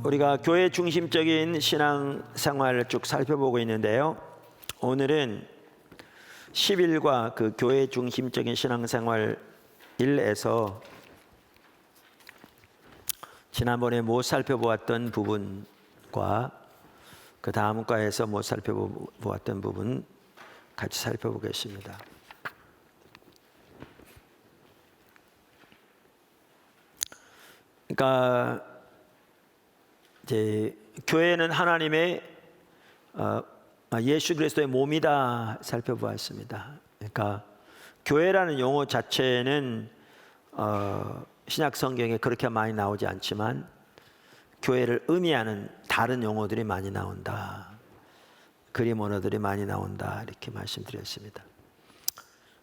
우리가 교회 중심적인 신앙 생활을 쭉 살펴보고 있는데요. 오늘은 10일과 그 교회 중심적인 신앙 생활 1에서 지난번에 못 살펴보았던 부분과 그 다음 과에서 못 살펴보았던 부분 같이 살펴보겠습니다. 그러니까 이제 교회는 하나님의 예수 그리스도의 몸이다 살펴보았습니다. 그러니까 교회라는 용어 자체는 신약 성경에 그렇게 많이 나오지 않지만 교회를 의미하는 다른 용어들이 많이 나온다. 그림 언어들이 많이 나온다. 이렇게 말씀드렸습니다.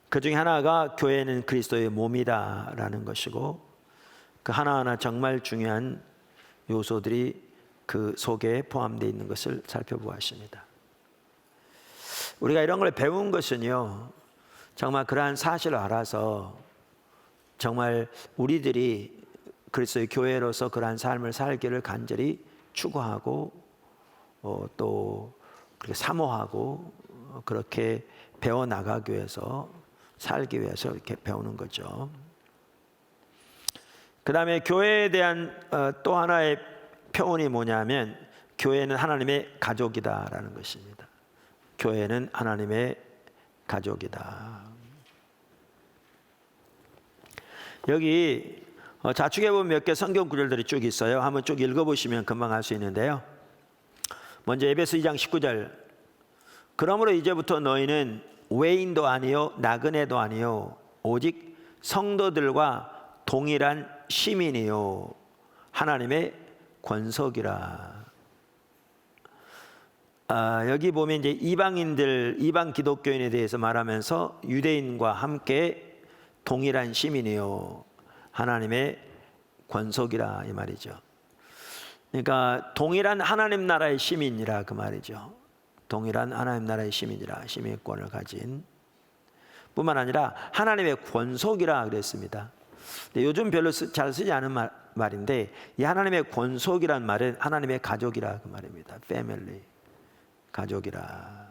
그 중에 하나가 교회는 그리스도의 몸이다라는 것이고 그 하나하나 정말 중요한 요소들이 그 속에 포함되어 있는 것을 살펴보았습니다. 우리가 이런 걸 배운 것은요, 정말 그러한 사실을 알아서 정말 우리들이 그리스도의 교회로서 그러한 삶을 살기를 간절히 추구하고 또 그렇게 사모하고 그렇게 배워나가기 위해서 살기 위해서 이렇게 배우는 거죠. 그 다음에 교회에 대한 또 하나의 표현이 뭐냐면 교회는 하나님의 가족이다라는 것입니다. 교회는 하나님의 가족이다. 여기 좌측에 보면 몇 개 성경 구절들이 쭉 있어요. 한번 쭉 읽어보시면 금방 알 수 있는데요. 먼저 에베소 2장 19절. 그러므로 이제부터 너희는 외인도 아니요 나그네도 아니요 오직 성도들과 동일한 시민이요 하나님의 권속이라. 여기 보면 이제 이방 기독교인에 대해서 말하면서 유대인과 함께 동일한 시민이요 하나님의 권속이라 이 말이죠. 그러니까 동일한 하나님 나라의 시민이라 그 말이죠. 동일한 하나님 나라의 시민이라, 시민권을 가진 뿐만 아니라 하나님의 권속이라 그랬습니다. 근데 요즘 별로 잘 쓰지 않은 말인데 이 하나님의 권속이란 말은 하나님의 가족이라 그 말입니다. 패밀리, 가족이라.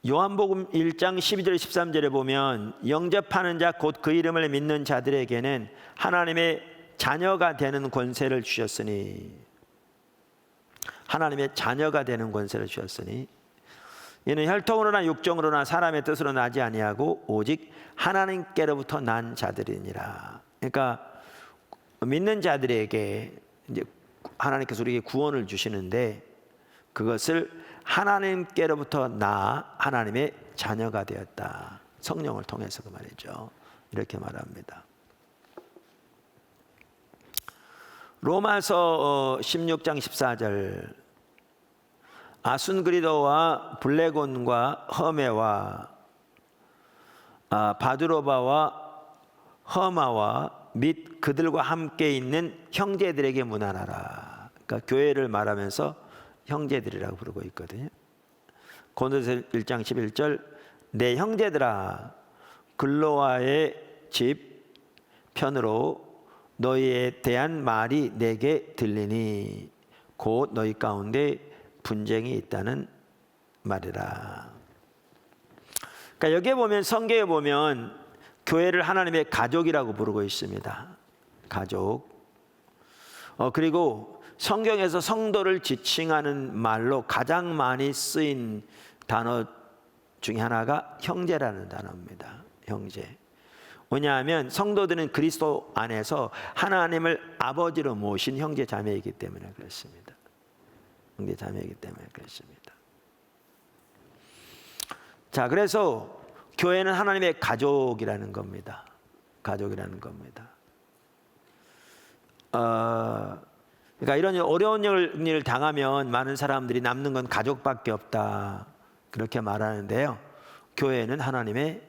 요한복음 1장 12절 13절에 보면 영접하는 자 곧 그 이름을 믿는 자들에게는 하나님의 자녀가 되는 권세를 주셨으니, 하나님의 자녀가 되는 권세를 주셨으니 이는 혈통으로나 육정으로나 사람의 뜻으로 나지 아니하고 오직 하나님께로부터 난 자들이니라. 그러니까 믿는 자들에게 이제 하나님께서 우리에게 구원을 주시는데 그것을 하나님께로부터 나 하나님의 자녀가 되었다. 성령을 통해서 그 말이죠. 이렇게 말합니다. 로마서 16장 14절. 아순그리도와 블레곤과 허메와 바드로바와 허마와 및 그들과 함께 있는 형제들에게 문안하라. 그러니까 교회를 말하면서 형제들이라고 부르고 있거든요. 고린도서 1장 11절. 내 형제들아 글로아의 집 편으로 너희에 대한 말이 내게 들리니 곧 너희 가운데 분쟁이 있다는 말이라. 그러니까 여기에 보면 성경에 보면 교회를 하나님의 가족이라고 부르고 있습니다. 가족. 그리고 성경에서 성도를 지칭하는 말로 가장 많이 쓰인 단어 중에 하나가 형제라는 단어입니다. 형제. 왜냐하면 성도들은 그리스도 안에서 하나님을 아버지로 모신 형제 자매이기 때문에 그렇습니다. 형제 자매이기 때문에 그렇습니다. 자, 그래서 교회는 하나님의 가족이라는 겁니다. 가족이라는 겁니다. 그러니까 이런 어려운 일을 당하면 많은 사람들이 남는 건 가족밖에 없다 그렇게 말하는데요. 교회는 하나님의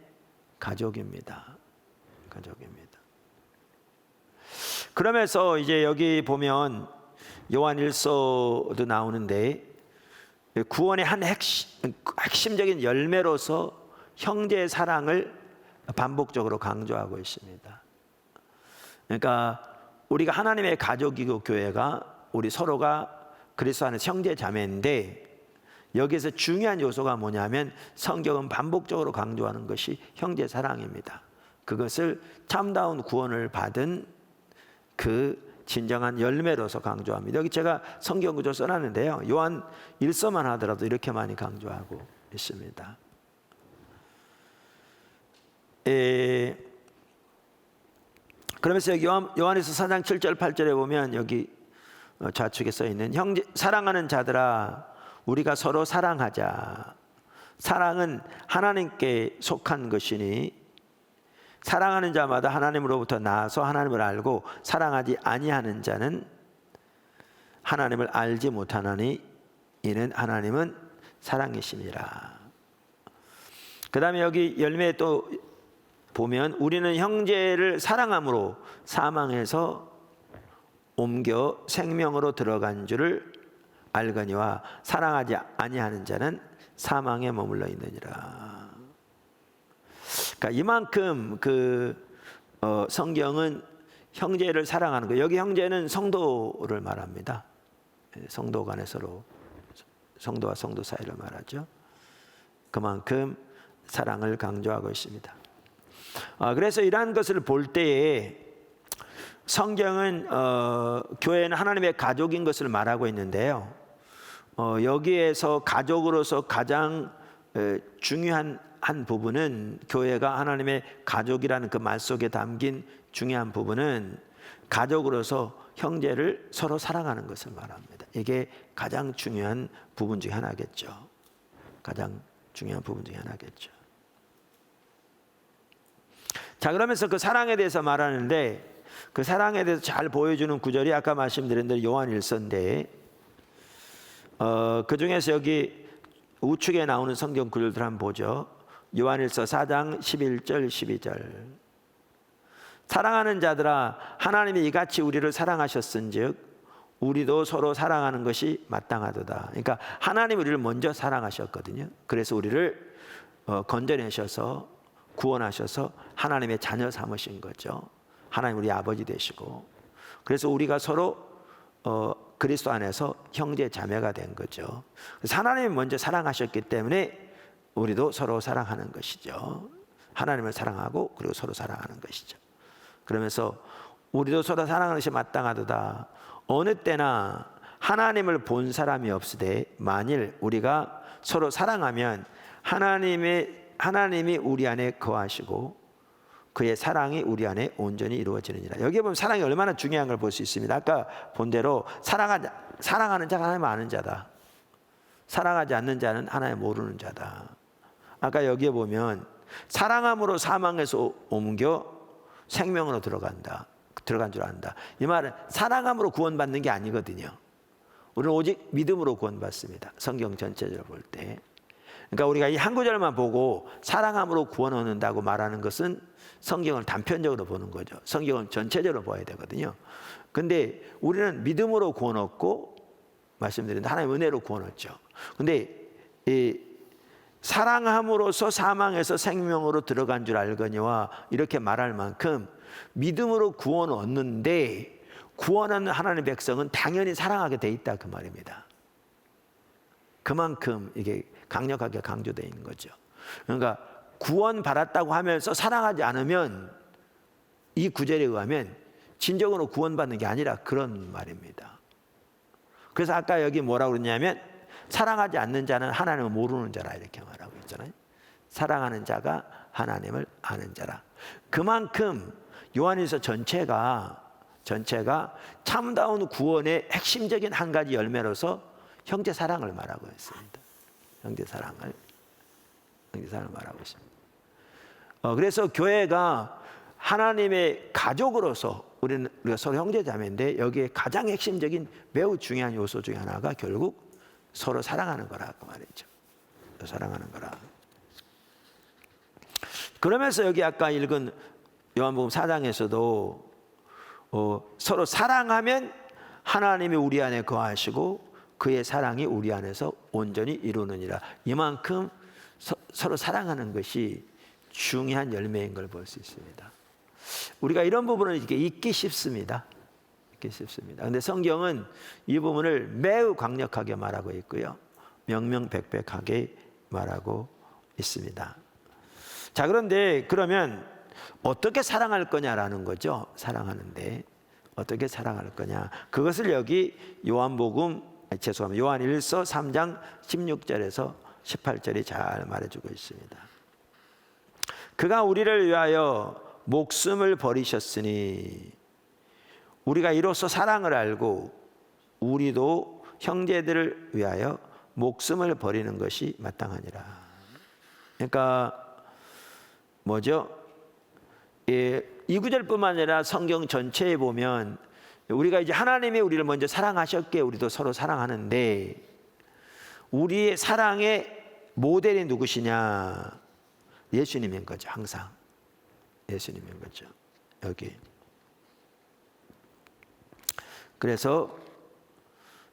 가족입니다. 가족입니다. 그러면서 이제 여기 보면 요한일서도 나오는데 구원의 한 핵심적인 열매로서 형제의 사랑을 반복적으로 강조하고 있습니다. 그러니까 우리가 하나님의 가족이고 교회가 우리 서로가 그리스도 안에서 형제 자매인데, 여기에서 중요한 요소가 뭐냐면 성경은 반복적으로 강조하는 것이 형제 사랑입니다. 그것을 참다운 구원을 받은 그 진정한 열매로서 강조합니다. 여기 제가 성경 구절 써놨는데요, 요한 1서만 하더라도 이렇게 많이 강조하고 있습니다. 그러면서 여기 요한에서 4장 7절 8절에 보면 여기 좌측에 써 있는 형제 사랑하는 자들아 우리가 서로 사랑하자. 사랑은 하나님께 속한 것이니 사랑하는 자마다 하나님으로부터 나와서 하나님을 알고 사랑하지 아니하는 자는 하나님을 알지 못하나니 이는 하나님은 사랑이심이라. 그 다음에 여기 열매에 또 보면 우리는 형제를 사랑함으로 사망에서 옮겨 생명으로 들어간 줄을 알거니와 사랑하지 아니하는 자는 사망에 머물러 있느니라. 그러니까 이만큼 성경은 형제를 사랑하는 거. 여기 형제는 성도를 말합니다. 성도 간에 서로 성도와 성도 사이를 말하죠. 그만큼 사랑을 강조하고 있습니다. 그래서 이러한 것을 볼 때에 성경은 교회는 하나님의 가족인 것을 말하고 있는데요, 여기에서 가족으로서 가장 중요한 한 부분은, 교회가 하나님의 가족이라는 그 말 속에 담긴 중요한 부분은 가족으로서 형제를 서로 사랑하는 것을 말합니다. 이게 가장 중요한 부분 중에 하나겠죠. 가장 중요한 부분 중에 하나겠죠. 자, 그러면서 그 사랑에 대해서 말하는데, 그 사랑에 대해서 잘 보여주는 구절이 아까 말씀드린 대로 요한 1서인데, 그 중에서 여기 우측에 나오는 성경 구절들 한번 보죠. 요한 1서 4장 11절 12절. 사랑하는 자들아 하나님이 이같이 우리를 사랑하셨은즉 우리도 서로 사랑하는 것이 마땅하도다. 그러니까 하나님이 우리를 먼저 사랑하셨거든요. 그래서 우리를 건져내셔서 구원하셔서 하나님의 자녀 삼으신 거죠. 하나님 우리 아버지 되시고, 그래서 우리가 서로 그리스도 안에서 형제 자매가 된 거죠. 그래서 하나님이 먼저 사랑하셨기 때문에 우리도 서로 사랑하는 것이죠. 하나님을 사랑하고 그리고 서로 사랑하는 것이죠. 그러면서 우리도 서로 사랑하는 것이 마땅하도다. 어느 때나 하나님을 본 사람이 없으되 만일 우리가 서로 사랑하면 하나님이 우리 안에 거하시고 그의 사랑이 우리 안에 온전히 이루어지느니라. 여기에 보면 사랑이 얼마나 중요한 걸 볼 수 있습니다. 아까 본 대로 사랑하는 자가 하나님 아는 자다. 사랑하지 않는 자는 하나님 모르는 자다. 아까 여기에 보면 사랑함으로 사망에서 옮겨 생명으로 들어간 줄 안다. 이 말은 사랑함으로 구원받는 게 아니거든요. 우리는 오직 믿음으로 구원받습니다. 성경 전체적으로 볼 때. 그러니까 우리가 이 한 구절만 보고 사랑함으로 구원 얻는다고 말하는 것은 성경을 단편적으로 보는 거죠. 성경은 전체적으로 봐야 되거든요. 근데 우리는 믿음으로 구원 얻고, 말씀드린 하나님의 은혜로 구원 얻죠. 근데 이 사랑함으로써 사망에서 생명으로 들어간 줄 알거니와 이렇게 말할 만큼 믿음으로 구원 얻는데, 구원하는 하나님의 백성은 당연히 사랑하게 돼 있다 그 말입니다. 그만큼 이게 강력하게 강조되어 있는 거죠. 그러니까 구원 받았다고 하면서 사랑하지 않으면, 이 구절에 의하면 진정으로 구원받는 게 아니라 그런 말입니다. 그래서 아까 여기 뭐라고 그랬냐면 사랑하지 않는 자는 하나님을 모르는 자라 이렇게 말하고 있잖아요. 사랑하는 자가 하나님을 아는 자라. 그만큼 요한일서 전체가 참다운 구원의 핵심적인 한 가지 열매로서 형제 사랑을 말하고 있습니다. 형제 사랑을 말하고 있습니다. 그래서 교회가 하나님의 가족으로서 우리가 서로 형제자매인데, 여기에 가장 핵심적인 매우 중요한 요소 중에 하나가 결국 서로 사랑하는 거라 그 말이죠. 사랑하는 거라. 그러면서 여기 아까 읽은 요한복음 4장에서도 서로 사랑하면 하나님이 우리 안에 거하시고 그의 사랑이 우리 안에서 온전히 이루느니라. 이만큼 서로 사랑하는 것이 중요한 열매인 걸 볼 수 있습니다. 우리가 이런 부분을 이렇게 잊기 쉽습니다. 잊기 쉽습니다. 그런데 성경은 이 부분을 매우 강력하게 말하고 있고요, 명명백백하게 말하고 있습니다. 자, 그런데 그러면 어떻게 사랑할 거냐라는 거죠. 사랑하는데 어떻게 사랑할 거냐, 그것을 여기 요한 1서 3장 16절에서 18절이 잘 말해주고 있습니다. 그가 우리를 위하여 목숨을 버리셨으니 우리가 이로써 사랑을 알고 우리도 형제들을 위하여 목숨을 버리는 것이 마땅하니라. 그러니까 뭐죠? 이 구절뿐만 아니라 성경 전체에 보면 우리가 이제 하나님이 우리를 먼저 사랑하셨기에 우리도 서로 사랑하는데, 우리의 사랑의 모델이 누구시냐? 예수님인 거죠. 항상 예수님인 거죠. 여기. 그래서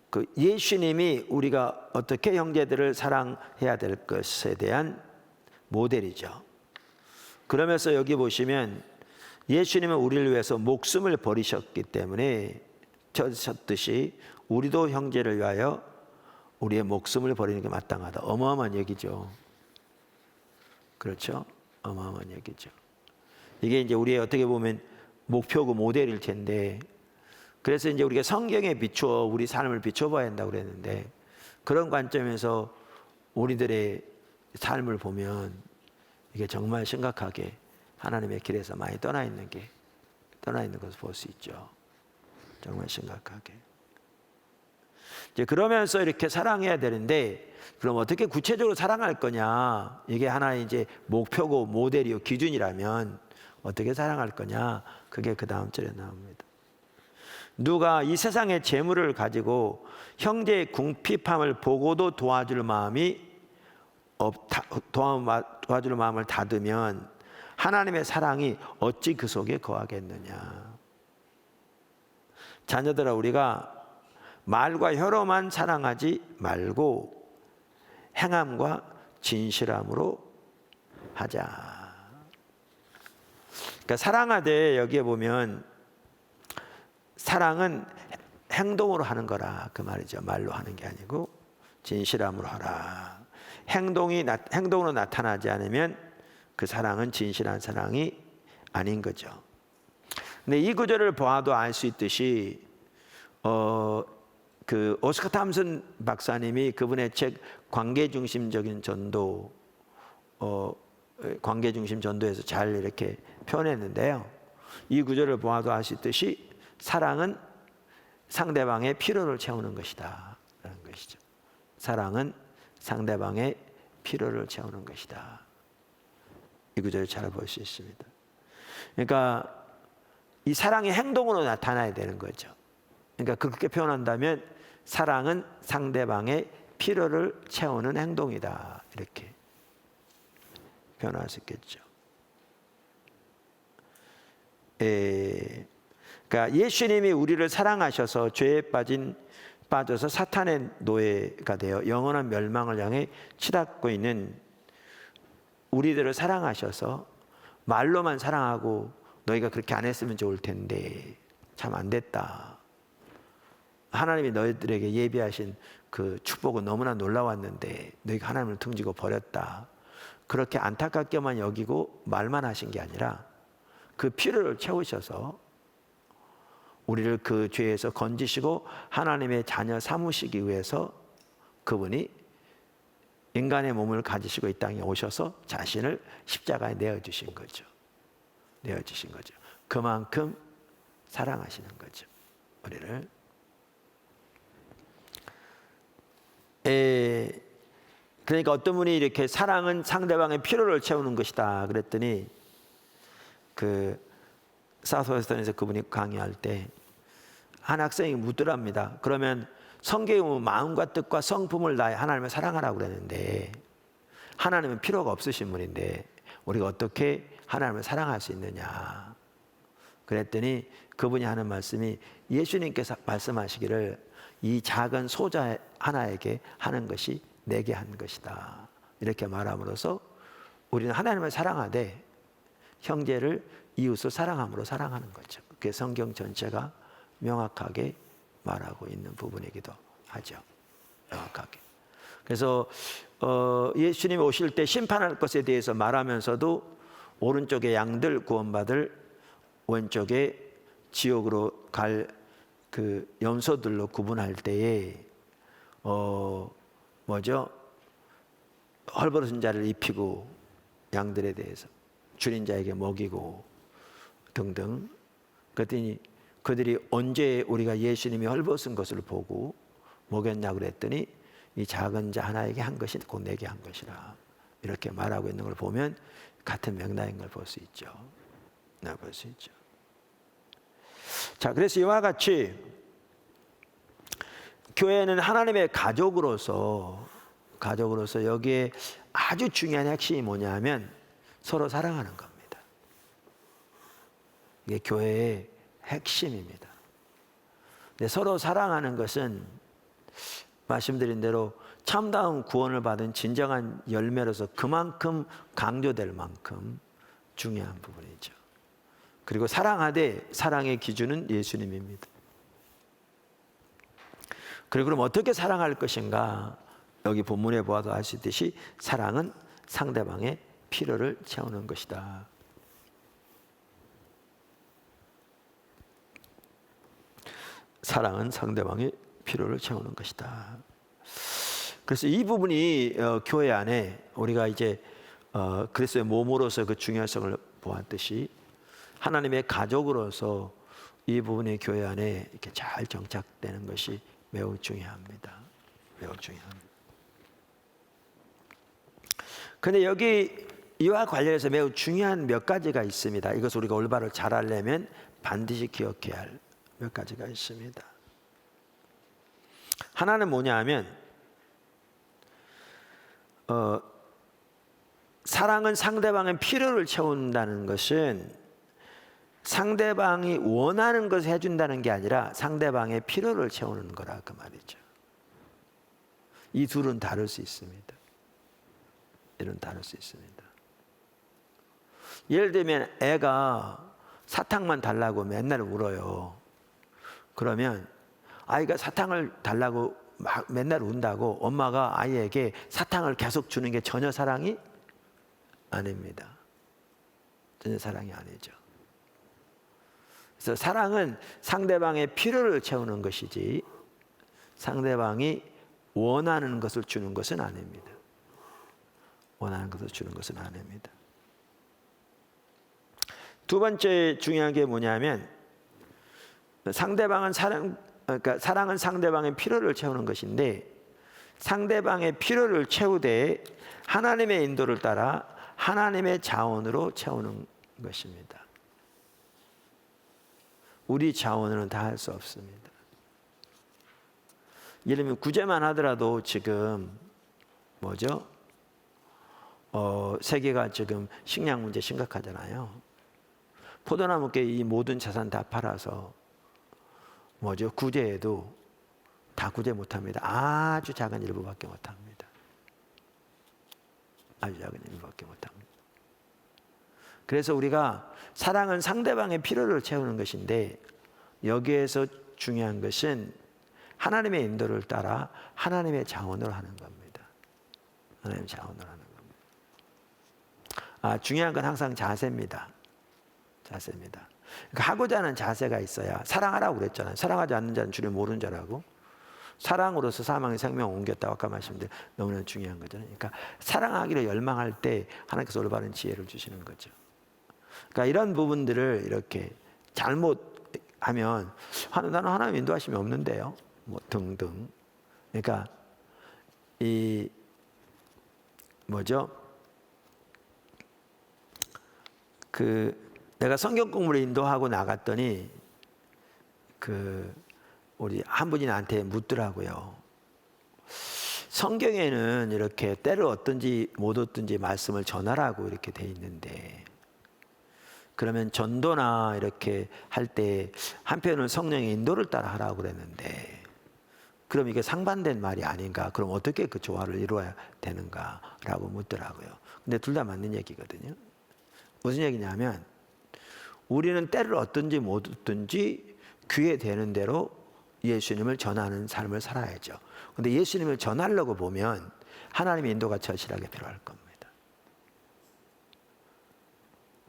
그 예수님이 우리가 어떻게 형제들을 사랑해야 될 것에 대한 모델이죠. 그러면서 여기 보시면 예수님은 우리를 위해서 목숨을 버리셨기 때문에 쳤듯이 우리도 형제를 위하여 우리의 목숨을 버리는 게 마땅하다. 어마어마한 얘기죠. 그렇죠? 어마어마한 얘기죠. 이게 이제 우리의 어떻게 보면 목표고 모델일 텐데, 그래서 이제 우리가 성경에 비추어 우리 삶을 비춰봐야 한다고 그랬는데, 그런 관점에서 우리들의 삶을 보면 이게 정말 심각하게 하나님의 길에서 많이 떠나 있는 것을 볼 수 있죠. 정말 심각하게. 이제 그러면서 이렇게 사랑해야 되는데, 그럼 어떻게 구체적으로 사랑할 거냐? 이게 하나의 이제 목표고 모델이요 기준이라면 어떻게 사랑할 거냐? 그게 그 다음 절에 나옵니다. 누가 이 세상의 재물을 가지고 형제의 궁핍함을 보고도 도와줄 마음을 닫으면 하나님의 사랑이 어찌 그 속에 거하겠느냐. 자녀들아, 우리가 말과 혀로만 사랑하지 말고 행함과 진실함으로 하자. 그러니까 사랑하되, 여기에 보면 사랑은 행동으로 하는 거라 그 말이죠. 말로 하는 게 아니고 진실함으로 하라. 행동으로 나타나지 않으면 그 사랑은 진실한 사랑이 아닌 거죠. 근데 이 구절을 보아도 알 수 있듯이 그 오스카 탐슨 박사님이 그분의 책 관계중심적인 전도, 관계중심 전도에서 잘 이렇게 표현했는데요, 이 구절을 보아도 알 수 있듯이 사랑은 상대방의 필요를 채우는 것이다 라는 것이죠. 사랑은 상대방의 필요를 채우는 것이다. 이 구절을 잘 볼 수 있습니다. 그러니까 이 사랑이 행동으로 나타나야 되는 거죠. 그러니까 그렇게 표현한다면 사랑은 상대방의 필요를 채우는 행동이다, 이렇게 표현할 수 있겠죠. 그러니까 예수님이 우리를 사랑하셔서 죄에 빠져서 사탄의 노예가 되어 영원한 멸망을 향해 치닫고 있는 우리들을 사랑하셔서 말로만 사랑하고 너희가 그렇게 안 했으면 좋을 텐데 참 안 됐다, 하나님이 너희들에게 예비하신 그 축복은 너무나 놀라웠는데 너희가 하나님을 등지고 버렸다, 그렇게 안타깝게만 여기고 말만 하신 게 아니라 그 필요를 채우셔서 우리를 그 죄에서 건지시고 하나님의 자녀 삼으시기 위해서 그분이 인간의 몸을 가지시고 이 땅에 오셔서 자신을 십자가에 내어주신 거죠. 내어주신 거죠. 그만큼 사랑하시는 거죠, 우리를. 그러니까 어떤 분이 이렇게 사랑은 상대방의 필요를 채우는 것이다 그랬더니, 그 사우스웨스턴에서 그분이 강의할 때 한 학생이 묻더랍니다. 그러면 성경에 보면 마음과 뜻과 성품을 다해 하나님을 사랑하라고 그랬는데, 하나님은 필요가 없으신 분인데 우리가 어떻게 하나님을 사랑할 수 있느냐 그랬더니, 그분이 하는 말씀이 예수님께서 말씀하시기를 이 작은 소자 하나에게 하는 것이 내게 한 것이다, 이렇게 말함으로써 우리는 하나님을 사랑하되 형제를 이웃을 사랑함으로 사랑하는 거죠. 그게 성경 전체가 명확하게 말하고 있는 부분이기도 하죠. 명확하게. 그래서 예수님이 오실 때 심판할 것에 대해서 말하면서도 오른쪽에 양들 구원받을, 왼쪽에 지옥으로 갈 그 염소들로 구분할 때에 헐벗은 자를 입히고 양들에 대해서 줄인 자에게 먹이고 등등. 그랬더니 그들이 언제 우리가 예수님이 헐벗은 것을 보고 먹였냐고 그랬더니 이 작은 자 하나에게 한 것이 곧 내게 한 것이라, 이렇게 말하고 있는 걸 보면 같은 맥락인 걸 볼 수 있죠. 볼 수 있죠. 자, 그래서 이와 같이 교회는 하나님의 가족으로서 여기에 아주 중요한 핵심이 뭐냐면 서로 사랑하는 겁니다. 이게 교회의 핵심입니다. 근데 서로 사랑하는 것은 말씀드린 대로 참다운 구원을 받은 진정한 열매로서 그만큼 강조될 만큼 중요한 부분이죠. 그리고 사랑하되 사랑의 기준은 예수님입니다. 그리고 그럼 어떻게 사랑할 것인가? 여기 본문에 보아도 알 수 있듯이 사랑은 상대방의 필요를 채우는 것이다. 사랑은 상대방의 필요를 채우는 것이다. 그래서 이 부분이 교회 안에 우리가 이제 그리스도의 몸으로서 그 중요성을 보았듯이 하나님의 가족으로서 이 부분이 교회 안에 이렇게 잘 정착되는 것이 매우 중요합니다. 매우 중요합니다. 그런데 여기 이와 관련해서 매우 중요한 몇 가지가 있습니다. 이것을 우리가 올바로 잘 하려면 반드시 기억해야 할 몇 가지가 있습니다. 하나는 뭐냐 하면 사랑은 상대방의 필요를 채운다는 것은 상대방이 원하는 것을 해준다는 게 아니라 상대방의 필요를 채우는 거라 그 말이죠. 이 둘은 다를 수 있습니다. 이는 다를 수 있습니다. 예를 들면 애가 사탕만 달라고 맨날 울어요. 그러면 아이가 사탕을 달라고 막 맨날 운다고 엄마가 아이에게 사탕을 계속 주는 게 전혀 사랑이 아닙니다. 전혀 사랑이 아니죠. 그래서 사랑은 상대방의 필요를 채우는 것이지 상대방이 원하는 것을 주는 것은 아닙니다. 원하는 것을 주는 것은 아닙니다. 두 번째 중요한 게 뭐냐면 사랑은 상대방의 필요를 채우는 것인데 상대방의 필요를 채우되 하나님의 인도를 따라 하나님의 자원으로 채우는 것입니다. 우리 자원으로는 다 할 수 없습니다. 예를 들면 구제만 하더라도 지금 세계가 지금 식량 문제 심각하잖아요. 포도나무께 이 모든 자산 다 팔아서 구제해도 다 구제 못합니다. 아주 작은 일부밖에 못합니다. 아주 작은 일부밖에 못합니다. 그래서 우리가 사랑은 상대방의 필요를 채우는 것인데 여기에서 중요한 것은 하나님의 인도를 따라 하나님의 자원으로 하는 겁니다. 하나님의 자원으로 하는 겁니다. 중요한 건 항상 자세입니다. 자세입니다. 그러니까 하고자 하는 자세가 있어야. 사랑하라고 그랬잖아요. 사랑하지 않는 자는 주를 모르는 자라고. 사랑으로서 사망의 생명을 옮겼다고 아까 말씀드린 너무나 중요한 거잖아요. 그러니까 사랑하기를 열망할 때 하나님께서 올바른 지혜를 주시는 거죠. 그러니까 이런 부분들을 이렇게 잘못하면 나는 하나님 인도하심이 없는데요. 등등. 그러니까 내가 성경 공부를 인도하고 나갔더니 우리 한 분이 나한테 묻더라고요. 성경에는 이렇게 때를 얻든지 못 얻든지 말씀을 전하라고 이렇게 돼 있는데 그러면 전도나 이렇게 할 때 한편은 성령의 인도를 따라 하라고 그랬는데 그럼 이게 상반된 말이 아닌가? 그럼 어떻게 그 조화를 이루어야 되는가라고 묻더라고요. 근데 둘 다 맞는 얘기거든요. 무슨 얘기냐면 우리는 때를 얻든지 못 얻든지 귀에 되는 대로 예수님을 전하는 삶을 살아야죠. 근데 예수님을 전하려고 보면 하나님의 인도가 절실하게 필요할 겁니다.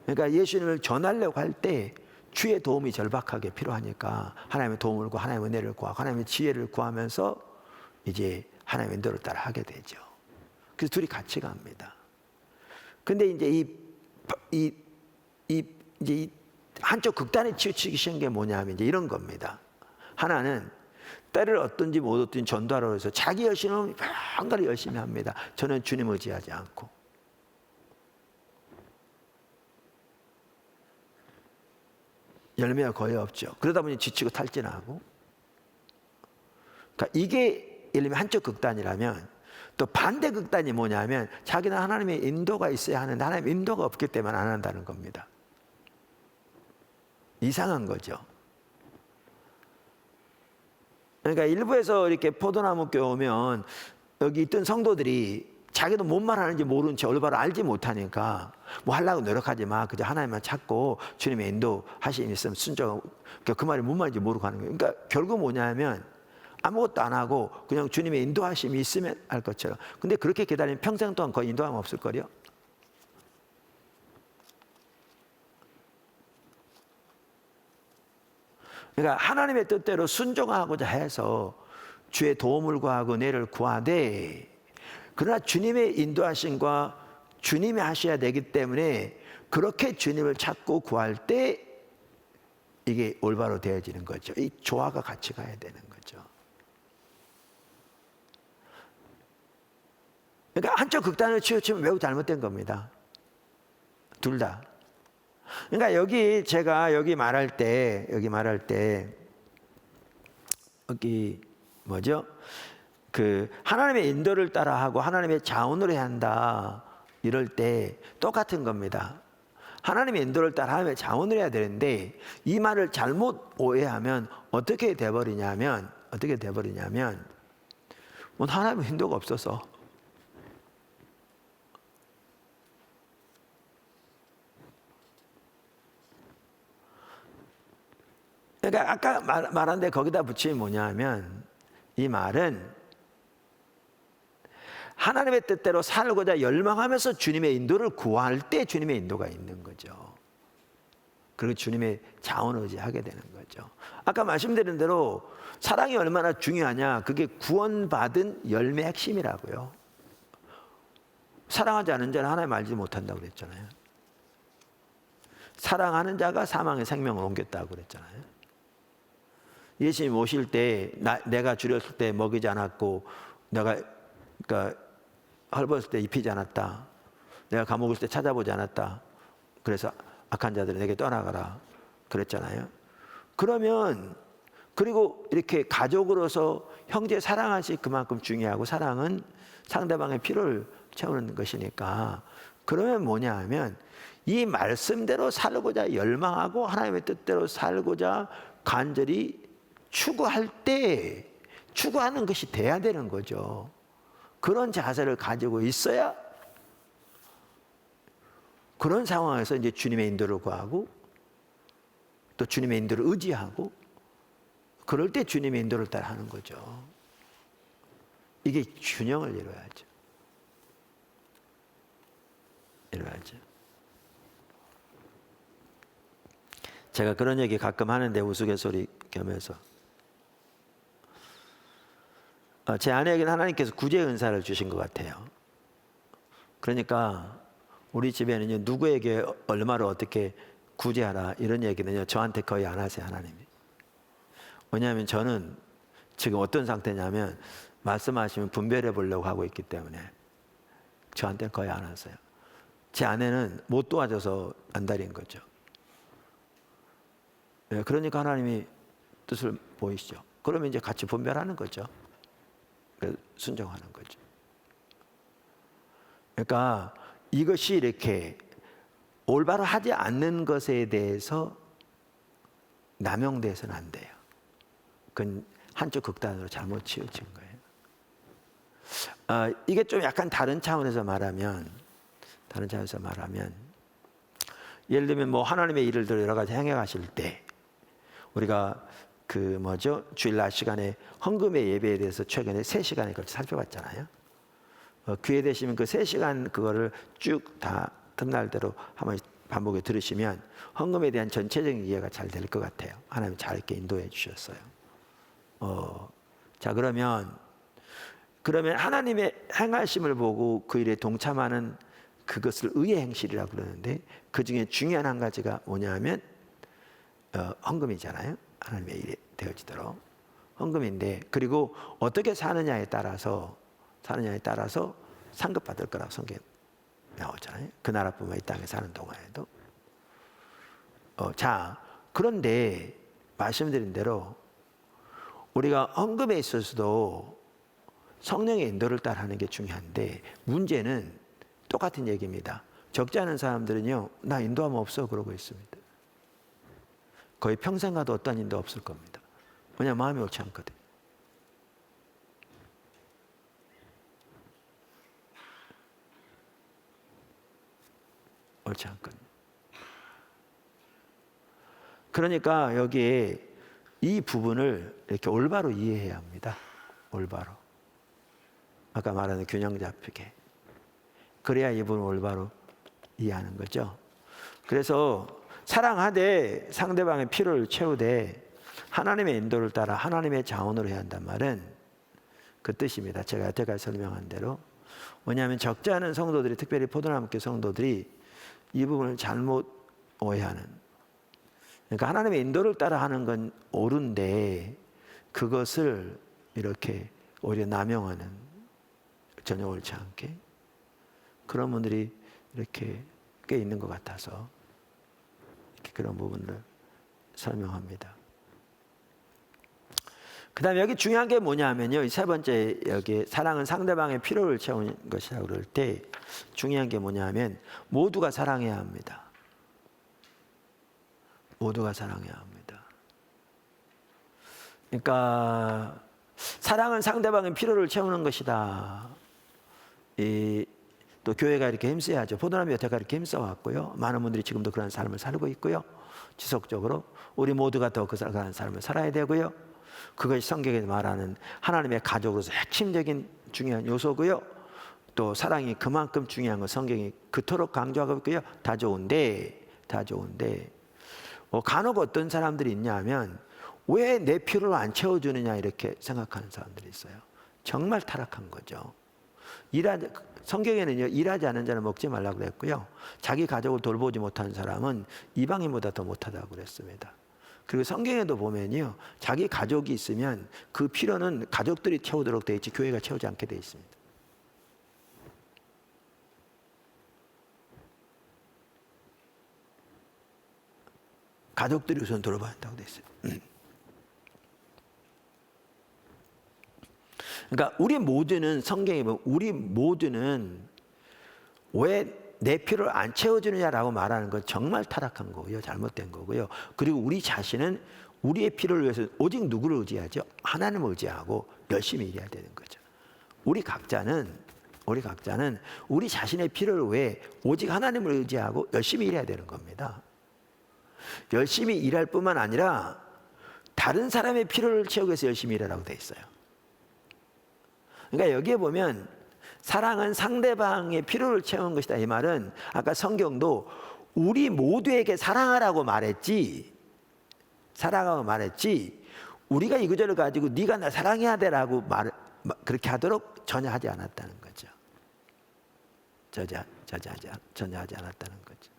그러니까 예수님을 전하려고 할 때 주의 도움이 절박하게 필요하니까 하나님의 도움을 구하고 하나님의 은혜를 구하고 하나님의 지혜를 구하면서 이제 하나님의 인도를 따라 하게 되죠. 그래서 둘이 같이 갑니다. 근데 이제 이 한쪽 극단에 치우치기 쉬운 게 뭐냐면 이제 이런 겁니다. 하나는 때를 얻든지 못 얻든지 전도하라고 해서 자기 열심히 한가지 열심히 합니다. 저는 주님 의지하지 않고. 열매가 거의 없죠. 그러다 보니 지치고 탈진하고. 그러니까 이게 예를 들면 한쪽 극단이라면 또 반대 극단이 뭐냐면 자기는 하나님의 인도가 있어야 하는데 하나님의 인도가 없기 때문에 안 한다는 겁니다. 이상한 거죠. 그러니까 일부에서 이렇게 포도나무 교회 오면 여기 있던 성도들이 자기도 뭔 말하는지 모르는 채 올바로 알지 못하니까 뭐 하려고 노력하지 마. 그저 하나님만 찾고 주님의 인도하심이 있으면 순종하고 그 말이 뭔 말인지 모르고 하는 거예요. 그러니까 결국 뭐냐면 아무것도 안 하고 그냥 주님의 인도하심이 있으면 할 것처럼. 근데 그렇게 기다리면 평생 동안 거의 인도함 없을 거요. 그러니까 하나님의 뜻대로 순종하고자 해서 주의 도움을 구하고 은혜를 구하되 그러나 주님의 인도하심과 주님이 하셔야 되기 때문에 그렇게 주님을 찾고 구할 때 이게 올바로 되어지는 거죠. 이 조화가 같이 가야 되는 거죠. 그러니까 한쪽 극단을 치우치면 매우 잘못된 겁니다. 둘 다. 그러니까 여기 제가 여기 말할 때 여기 뭐죠? 그 하나님의 인도를 따라하고 하나님의 자원으로 해야 한다 이럴 때 똑같은 겁니다. 하나님의 인도를 따라 하나님의 자원으로 해야 되는데 이 말을 잘못 오해하면 어떻게 돼버리냐면 뭐 하나님의 인도가 없어서 그러니까 아까 말한 데 거기다 붙이면 뭐냐면 이 말은 하나님의 뜻대로 살고자 열망하면서 주님의 인도를 구할 때 주님의 인도가 있는 거죠. 그리고 주님의 자원을 의지하게 되는 거죠. 아까 말씀드린 대로 사랑이 얼마나 중요하냐 그게 구원받은 열매의 핵심이라고요. 사랑하지 않은 자는 하나님 알지 못한다고 그랬잖아요. 사랑하는 자가 사망의 생명을 옮겼다고 그랬잖아요. 예수님 오실 때 내가 줄였을 때 먹이지 않았고 내가 그러니까 헐벗을 때 입히지 않았다. 내가 감옥을 때 찾아보지 않았다. 그래서 악한 자들이 내게 떠나가라 그랬잖아요. 그러면 그리고 이렇게 가족으로서 형제 사랑하시 그만큼 중요하고 사랑은 상대방의 필요를 채우는 것이니까 그러면 뭐냐 하면 이 말씀대로 살고자 열망하고 하나님의 뜻대로 살고자 간절히 추구할 때 추구하는 것이 돼야 되는 거죠. 그런 자세를 가지고 있어야 그런 상황에서 이제 주님의 인도를 구하고 또 주님의 인도를 의지하고 그럴 때 주님의 인도를 따라 하는 거죠. 이게 균형을 이루어야죠. 제가 그런 얘기 가끔 하는데 우스갯소리 겸해서 제 아내에게는 하나님께서 구제 은사를 주신 것 같아요. 그러니까 우리 집에는요 누구에게 얼마를 어떻게 구제하라 이런 얘기는요 저한테 거의 안 하세요 하나님이. 왜냐하면 저는 지금 어떤 상태냐면 말씀하시면 분별해 보려고 하고 있기 때문에 저한테는 거의 안 하세요. 제 아내는 못 도와줘서 안달인 거죠. 그러니까 하나님이 뜻을 보이시죠. 그러면 이제 같이 분별하는 거죠. 순종하는 거죠. 그러니까 이것이 이렇게 올바로 하지 않는 것에 대해서 남용돼서는 안 돼요. 그건 한쪽 극단으로 잘못 치우친 거예요. 이게 좀 약간 다른 차원에서 말하면 예를 들면 뭐 하나님의 일을 여러 가지 행해 가실 때 우리가 주일 낮 시간에 헌금의 예배에 대해서 최근에 3시간에 걸쳐 살펴봤잖아요. 기회 되시면 그 3시간 그거를 쭉 다 틈날대로 한번 반복해 들으시면 헌금에 대한 전체적인 이해가 잘 될 것 같아요. 하나님 잘 이렇게 인도해 주셨어요. 자, 그러면 하나님의 행하심을 보고 그 일에 동참하는 그것을 의의 행실이라고 그러는데, 그 중에 중요한 한 가지가 뭐냐면 헌금이잖아요. 하나님의 일이 되어지도록 헌금인데, 그리고 어떻게 사느냐에 따라서 상급받을 거라고 성경에 나오잖아요. 그 나라뿐만 이 땅에 사는 동안에도. 자, 그런데 말씀드린 대로 우리가 헌금에 있어서도 성령의 인도를 따라하는 게 중요한데, 문제는 똑같은 얘기입니다. 적지 않은 사람들은요, 나 인도하면 없어 그러고 있습니다. 거의 평생 가도 어떤 인도 없을 겁니다. 왜냐하면 마음이 옳지 않거든요. 옳지 않거든요. 그러니까 여기에 이 부분을 이렇게 올바로 이해해야 합니다. 올바로. 아까 말하는 균형 잡히게. 그래야 이 부분을 올바로 이해하는 거죠. 그래서 사랑하되 상대방의 필요를 채우되 하나님의 인도를 따라 하나님의 자원으로 해야 한단 말은 그 뜻입니다. 제가 여태까지 설명한 대로. 왜냐하면 적지 않은 성도들이, 특별히 포도나무교 성도들이 이 부분을 잘못 오해하는, 그러니까 하나님의 인도를 따라 하는 건 옳은데 그것을 이렇게 오히려 남용하는, 전혀 옳지 않게 그런 분들이 이렇게 꽤 있는 것 같아서 이렇게 그런 부분을 설명합니다. 그 다음에 여기 중요한 게 뭐냐면요, 이 세 번째, 여기 사랑은 상대방의 필요를 채우는 것이라고 그럴 때 중요한 게 뭐냐면 모두가 사랑해야 합니다. 모두가 사랑해야 합니다. 그러니까 사랑은 상대방의 필요를 채우는 것이다. 또 교회가 이렇게 힘써야죠. 포도나무 여태까지 이렇게 힘써왔고요. 많은 분들이 지금도 그런 삶을 살고 있고요. 지속적으로 우리 모두가 더 그런 삶을 살아야 되고요. 그것이 성경에 말하는 하나님의 가족으로서 핵심적인 중요한 요소고요. 또 사랑이 그만큼 중요한 거 성경이 그토록 강조하고 있고요. 다 좋은데 간혹 어떤 사람들이 있냐면 왜 내 필요를 안 채워주느냐 이렇게 생각하는 사람들이 있어요. 정말 타락한 거죠. 성경에는요, 일하지 않은 자는 먹지 말라고 그랬고요. 자기 가족을 돌보지 못하는 사람은 이방인보다 더 못하다고 그랬습니다. 그리고 성경에도 보면요, 자기 가족이 있으면 그 필요는 가족들이 채우도록 돼 있지 교회가 채우지 않게 돼 있습니다. 가족들이 우선 돌봐야 한다고 돼 있어요. 그러니까 우리 모두는, 성경에 보면 우리 모두는 왜 내 필요를 안 채워주느냐라고 말하는 건 정말 타락한 거고요. 잘못된 거고요. 그리고 우리 자신은 우리의 필요를 위해서 오직 누구를 의지하죠? 하나님을 의지하고 열심히 일해야 되는 거죠. 우리 각자는 우리 자신의 필요를 위해 오직 하나님을 의지하고 열심히 일해야 되는 겁니다. 열심히 일할 뿐만 아니라 다른 사람의 필요를 채우기 위해서 열심히 일하라고 돼 있어요. 그러니까 여기에 보면 사랑은 상대방의 필요를 채우는 것이다, 이 말은 아까 성경도 우리 모두에게 사랑하라고 말했지, 우리가 이거저걸 가지고 네가 나 사랑해야 돼라고 그렇게 하도록 전혀 하지 않았다는 거죠. 전혀 하지 않았다는 거죠.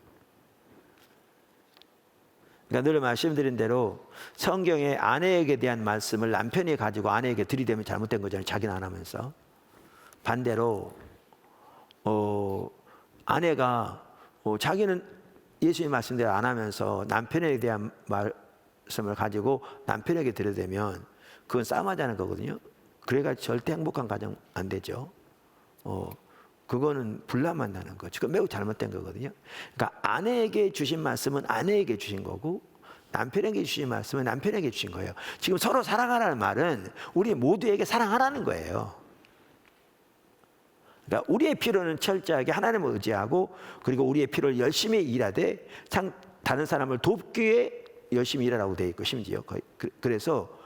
그러니까 늘 말씀드린 대로 성경의 아내에게 대한 말씀을 남편이 가지고 아내에게 들이대면 잘못된 거잖아요. 자기는 안 하면서. 반대로 아내가 자기는 예수님 말씀대로 안 하면서 남편에 대한 말씀을 가지고 남편에게 들이대면 그건 싸움하자는 거거든요. 그래가 절대 행복한 가정 안 되죠. 그거는 분란만 나는 거죠. 그건 매우 잘못된 거거든요. 그러니까 아내에게 주신 말씀은 아내에게 주신 거고 남편에게 주신 말씀은 남편에게 주신 거예요. 지금 서로 사랑하라는 말은 우리 모두에게 사랑하라는 거예요. 그러니까 우리의 필요는 철저하게 하나님을 의지하고, 그리고 우리의 필요를 열심히 일하되 다른 사람을 돕기 위해 열심히 일하라고 되어 있고, 심지어 거의 그래서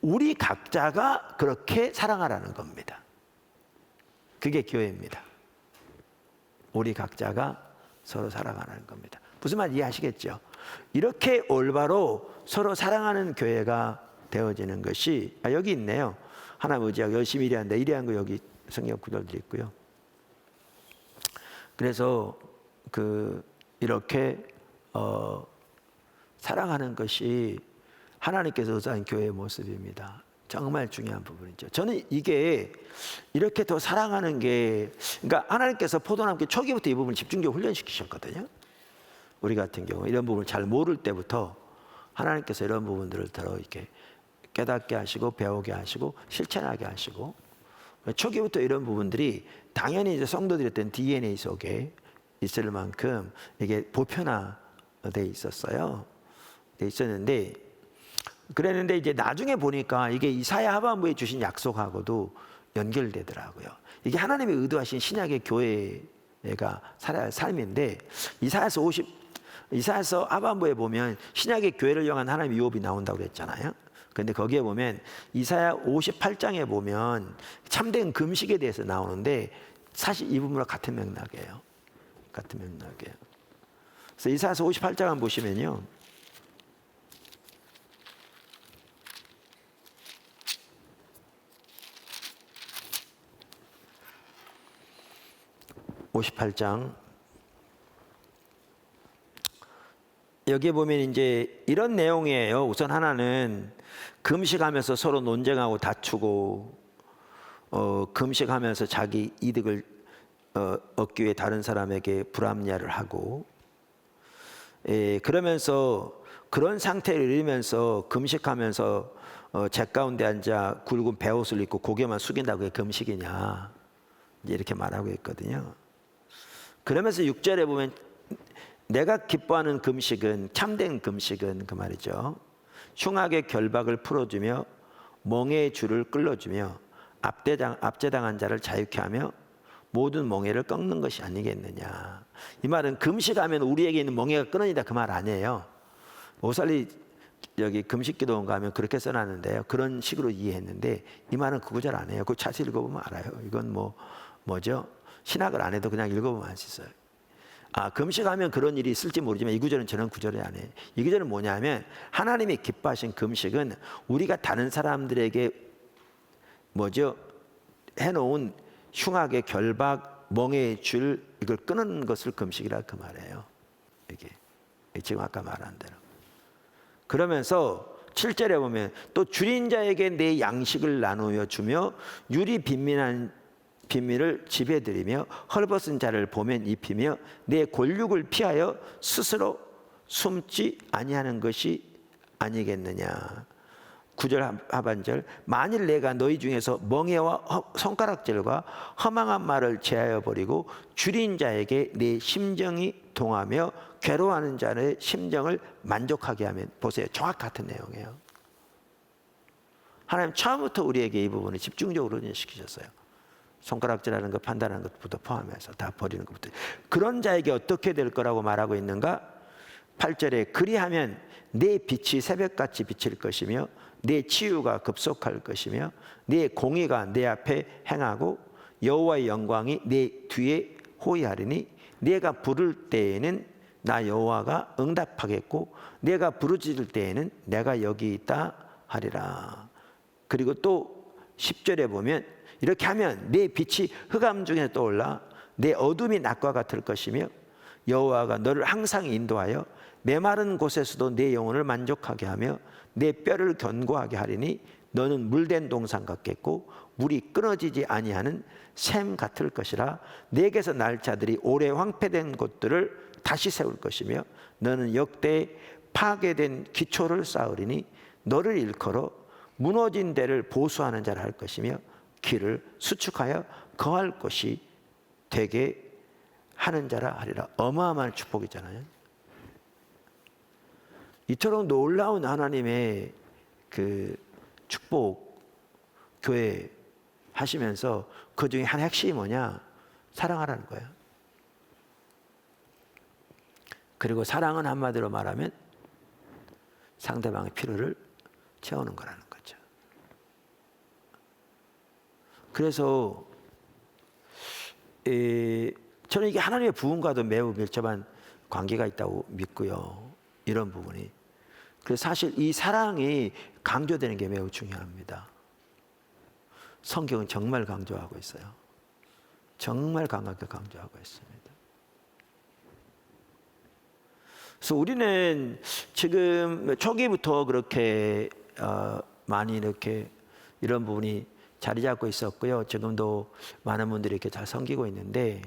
우리 각자가 그렇게 사랑하라는 겁니다. 그게 교회입니다. 우리 각자가 서로 사랑하라는 겁니다. 무슨 말 이해하시겠죠? 이렇게 올바로 서로 사랑하는 교회가 되어지는 것이, 여기 있네요. 하나님 의지하고 열심히 일해야 한다. 일해야 하는 거 여기 성경 구절들이 있고요. 그래서 이렇게 사랑하는 것이 하나님께서 의도한 교회의 모습입니다. 정말 중요한 부분이죠. 저는 이게 이렇게 더 사랑하는 게, 그러니까 하나님께서 포도나무 초기부터 이 부분을 집중적으로 훈련시키셨거든요. 우리 같은 경우 이런 부분을 잘 모를 때부터 하나님께서 이런 부분들을 더 이렇게 깨닫게 하시고 배우게 하시고 실천하게 하시고, 초기부터 이런 부분들이 당연히 이제 성도들이 어떤 DNA 속에 있을 만큼 이게 보편화돼 있었어요. 돼 있었는데, 그랬는데 이제 나중에 보니까 이게 이사야 하반부에 주신 약속하고도 연결되더라고요. 이게 하나님이 의도하신 신약의 교회가 살아야 할 삶인데, 이사야서 하반부에 보면 신약의 교회를 향한 하나님의 유업이 나온다고 그랬잖아요. 그런데 거기에 보면 이사야 58장에 보면 참된 금식에 대해서 나오는데, 사실 이 부분과 같은 맥락이에요. 같은 맥락이에요. 그래서 이사야서 58장 한번 보시면요, 여기에 보면 이제 이런 내용이에요. 우선 하나는 금식하면서 서로 논쟁하고 다투고, 금식하면서 자기 이득을 얻기 위해 다른 사람에게 불합리화를 하고, 그러면서 그런 상태를 이루면서 금식하면서 제 가운데 앉아 굵은 베옷을 입고 고개만 숙인다고 그게 금식이냐, 이제 이렇게 말하고 있거든요. 그러면서 6절에 보면 내가 기뻐하는 금식은, 참된 금식은 그 말이죠, 흉악의 결박을 풀어주며 멍에의 줄을 끌어주며 압제당한 자를 자유케 하며 모든 멍에를 꺾는 것이 아니겠느냐. 이 말은 금식하면 우리에게 있는 멍에가 끊어진다 그 말 아니에요. 오살리 여기 금식기도원 가면 그렇게 써놨는데요, 그런 식으로 이해했는데 이 말은 그 구절 아니에요. 그거 자세히 읽어보면 알아요. 이건 뭐죠? 신학을 안 해도 그냥 읽어보면 알 수 있어요. 금식하면 그런 일이 있을지 모르지만 이 구절은 저는 구절이 아니에요. 이 구절은 뭐냐면, 하나님이 기뻐하신 금식은 우리가 다른 사람들에게 해놓은 흉악의 결박, 멍에의 줄, 이걸 끊는 것을 금식이라 그 말이에요. 이게 지금 아까 말한 대로. 그러면서 7절에 보면 또 줄인 자에게 내 양식을 나누어 주며 유리 빈민을 지배드리며 헐벗은 자를 보면 입히며 내 골육을 피하여 스스로 숨지 아니하는 것이 아니겠느냐. 9절 하반절, 만일 내가 너희 중에서 멍에와 손가락질과 허망한 말을 제하여 버리고 줄인 자에게 내 심정이 동하며 괴로워하는 자의 심정을 만족하게 하면, 보세요, 정확 같은 내용이에요. 하나님 처음부터 우리에게 이 부분을 집중적으로 시키셨어요. 손가락질하는 것, 판단하는 것부터 포함해서 다 버리는 것부터. 그런 자에게 어떻게 될 거라고 말하고 있는가? 8절에 그리하면 내 빛이 새벽같이 비칠 것이며 내 치유가 급속할 것이며 내 공의가 내 앞에 행하고 여호와의 영광이 내 뒤에 호위하리니 내가 부를 때에는 나 여호와가 응답하겠고 내가 부르짖을 때에는 내가 여기 있다 하리라. 그리고 또 10절에 보면 이렇게 하면 내 빛이 흑암 중에 떠올라 내 어둠이 낮과 같을 것이며 여호와가 너를 항상 인도하여 메마른 곳에서도 내 영혼을 만족하게 하며 내 뼈를 견고하게 하리니 너는 물된 동산 같겠고 물이 끊어지지 아니하는 샘 같을 것이라. 내게서 날 자들이 오래 황폐된 곳들을 다시 세울 것이며 너는 역대 파괴된 기초를 쌓으리니 너를 일컬어 무너진 데를 보수하는 자를 할 것이며 길을 수축하여 거할 곳이 되게 하는 자라 하리라. 어마어마한 축복이잖아요. 이토록 놀라운 하나님의 그 축복 교회 하시면서 그 중에 한 핵심이 뭐냐? 사랑하라는 거예요. 그리고 사랑은 한마디로 말하면 상대방의 필요를 채우는 거라는 거죠. 그래서 저는 이게 하나님의 부흥과도 매우 밀접한 관계가 있다고 믿고요. 이런 부분이. 그래서 사실 이 사랑이 강조되는 게 매우 중요합니다. 성경은 정말 강조하고 있어요. 정말 강하게 강조하고 있습니다. 그래서 우리는 지금 초기부터 그렇게 많이 이렇게 이런 부분이 자리 잡고 있었고요. 지금도 많은 분들이 이렇게 잘 섬기고 있는데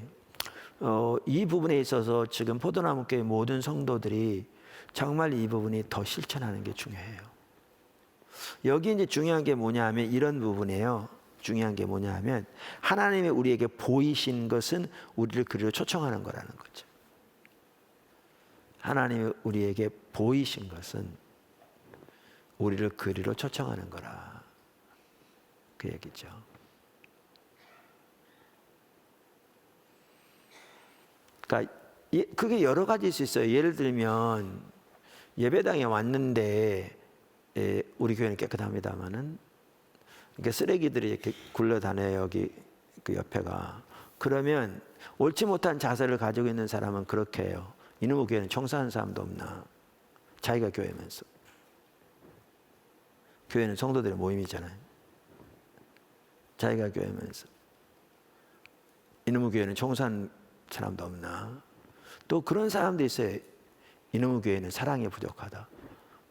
이 부분에 있어서 지금 포도나무교회 모든 성도들이 정말 이 부분이 더 실천하는 게 중요해요. 여기 이제 중요한 게 뭐냐면 이런 부분이에요. 중요한 게 뭐냐면 하나님이 우리에게 보이신 것은 우리를 그리로 초청하는 거라는 거죠. 하나님이 우리에게 보이신 것은 우리를 그리로 초청하는 거라. 그 얘기죠. 그러니까 그게 여러 가지일 수 있어요. 예를 들면 예배당에 왔는데 우리 교회는 깨끗합니다만은 이렇게 쓰레기들이 이렇게 굴러다녀요. 여기 그 옆에가. 그러면 옳지 못한 자세를 가지고 있는 사람은 그렇게 해요. 이놈의 교회는 청소하는 사람도 없나. 자기가 교회면서. 교회는 성도들의 모임이잖아요. 자기가 교회면서. 이놈의 교회는 청소하는 사람도 없나. 또 그런 사람도 있어요. 이놈의 교회는 사랑이 부족하다.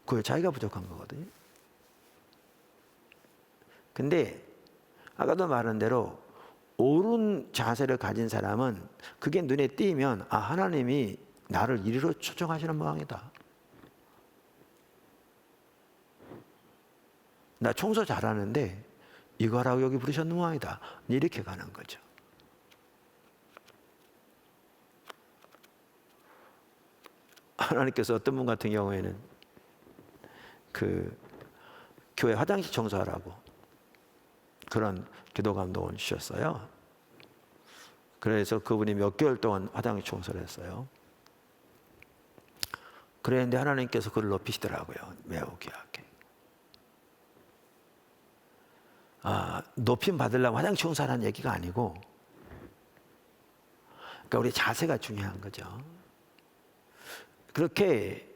그게 자기가 부족한 거거든요. 근데 아까도 말한 대로 옳은 자세를 가진 사람은 그게 눈에 띄면 아, 하나님이 나를 이리로 초청하시는 모양이다. 나 청소 잘하는데 이거 하라고 여기 부르셨는 모양이다. 이렇게 가는 거죠. 하나님께서 어떤 분 같은 경우에는 그 교회 화장실 청소하라고 그런 기도 감동을 주셨어요. 그래서 그분이 몇 개월 동안 화장실 청소를 했어요. 그랬는데 하나님께서 그를 높이시더라고요. 매우 귀하게. 높임 받으려고 화장실 청소하라는 얘기가 아니고 그러니까 우리 자세가 중요한 거죠. 그렇게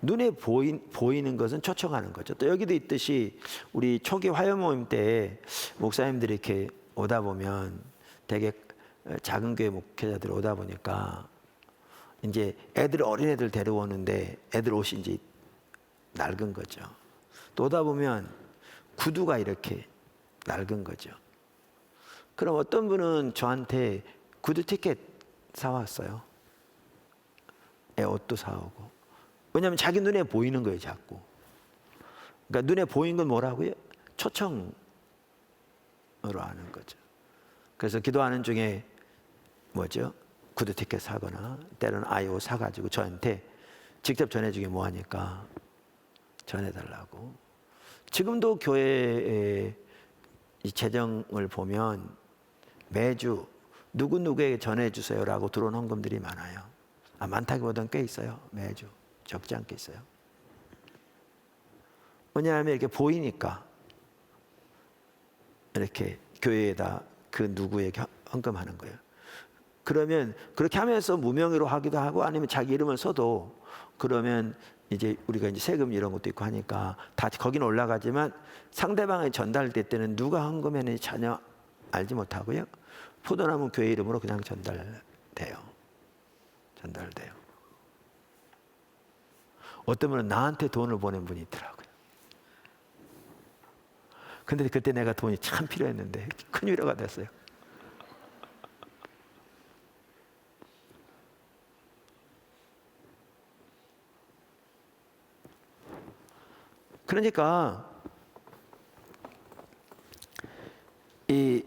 눈에 보이는 것은 초청하는 거죠. 또 여기도 있듯이 우리 초기 화요 모임 때 목사님들이 이렇게 오다 보면 되게 작은 교회 목회자들이 오다 보니까 이제 어린애들 데려오는데 애들 옷이 이제 낡은 거죠. 또 오다 보면 구두가 이렇게 낡은 거죠. 그럼 어떤 분은 저한테 구두 티켓 사왔어요. 애 옷도 사오고. 왜냐하면 자기 눈에 보이는 거예요, 자꾸. 그러니까 눈에 보이는 건 뭐라고요? 초청으로 하는 거죠. 그래서 기도하는 중에 뭐죠? 구두 티켓 사거나 때로는 아이 옷 사가지고 저한테 직접 전해주기 뭐하니까 전해달라고. 지금도 교회의 이 재정을 보면 매주 누구누구에게 전해주세요라고 들어온 헌금들이 많아요. 많다기보다는 꽤 있어요. 매주. 적지 않게 있어요. 왜냐하면 이렇게 보이니까 이렇게 교회에다 그 누구에게 헌금하는 거예요. 그러면 그렇게 하면서 무명의로 하기도 하고 아니면 자기 이름을 써도 그러면 이제 우리가 이제 세금 이런 것도 있고 하니까 다 거기는 올라가지만 상대방에 전달될 때는 누가 헌금했는지 전혀 알지 못하고요. 포도나무 교회 이름으로 그냥 전달돼요. 어떤 분은 나한테 돈을 보낸 분이 있더라고요. 근데 그때 내가 돈이 참 필요했는데 큰 위로가 됐어요. 그러니까 이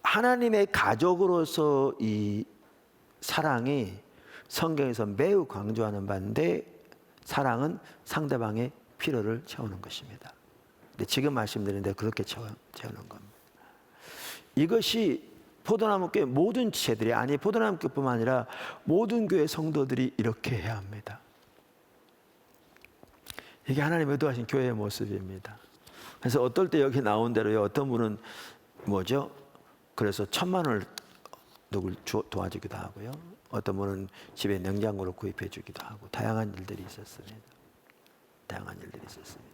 하나님의 가족으로서 이 사랑이 성경에서 매우 강조하는 바인데 사랑은 상대방의 필요를 채우는 것입니다. 근데 지금 말씀드린 대로 그렇게 채우는 겁니다. 이것이 포도나무 교회 모든 지체들이, 아니 포도나무 교회뿐만 아니라 모든 교회 성도들이 이렇게 해야 합니다. 이게 하나님 의도하신 교회의 모습입니다. 그래서 어떨 때 여기 나온 대로요, 어떤 분은 뭐죠? 그래서 1,000만 원을 누굴 도와주기도 하고요, 어떤 분은 집에 냉장고를 구입해 주기도 하고, 다양한 일들이 있었습니다. 다양한 일들이 있었습니다.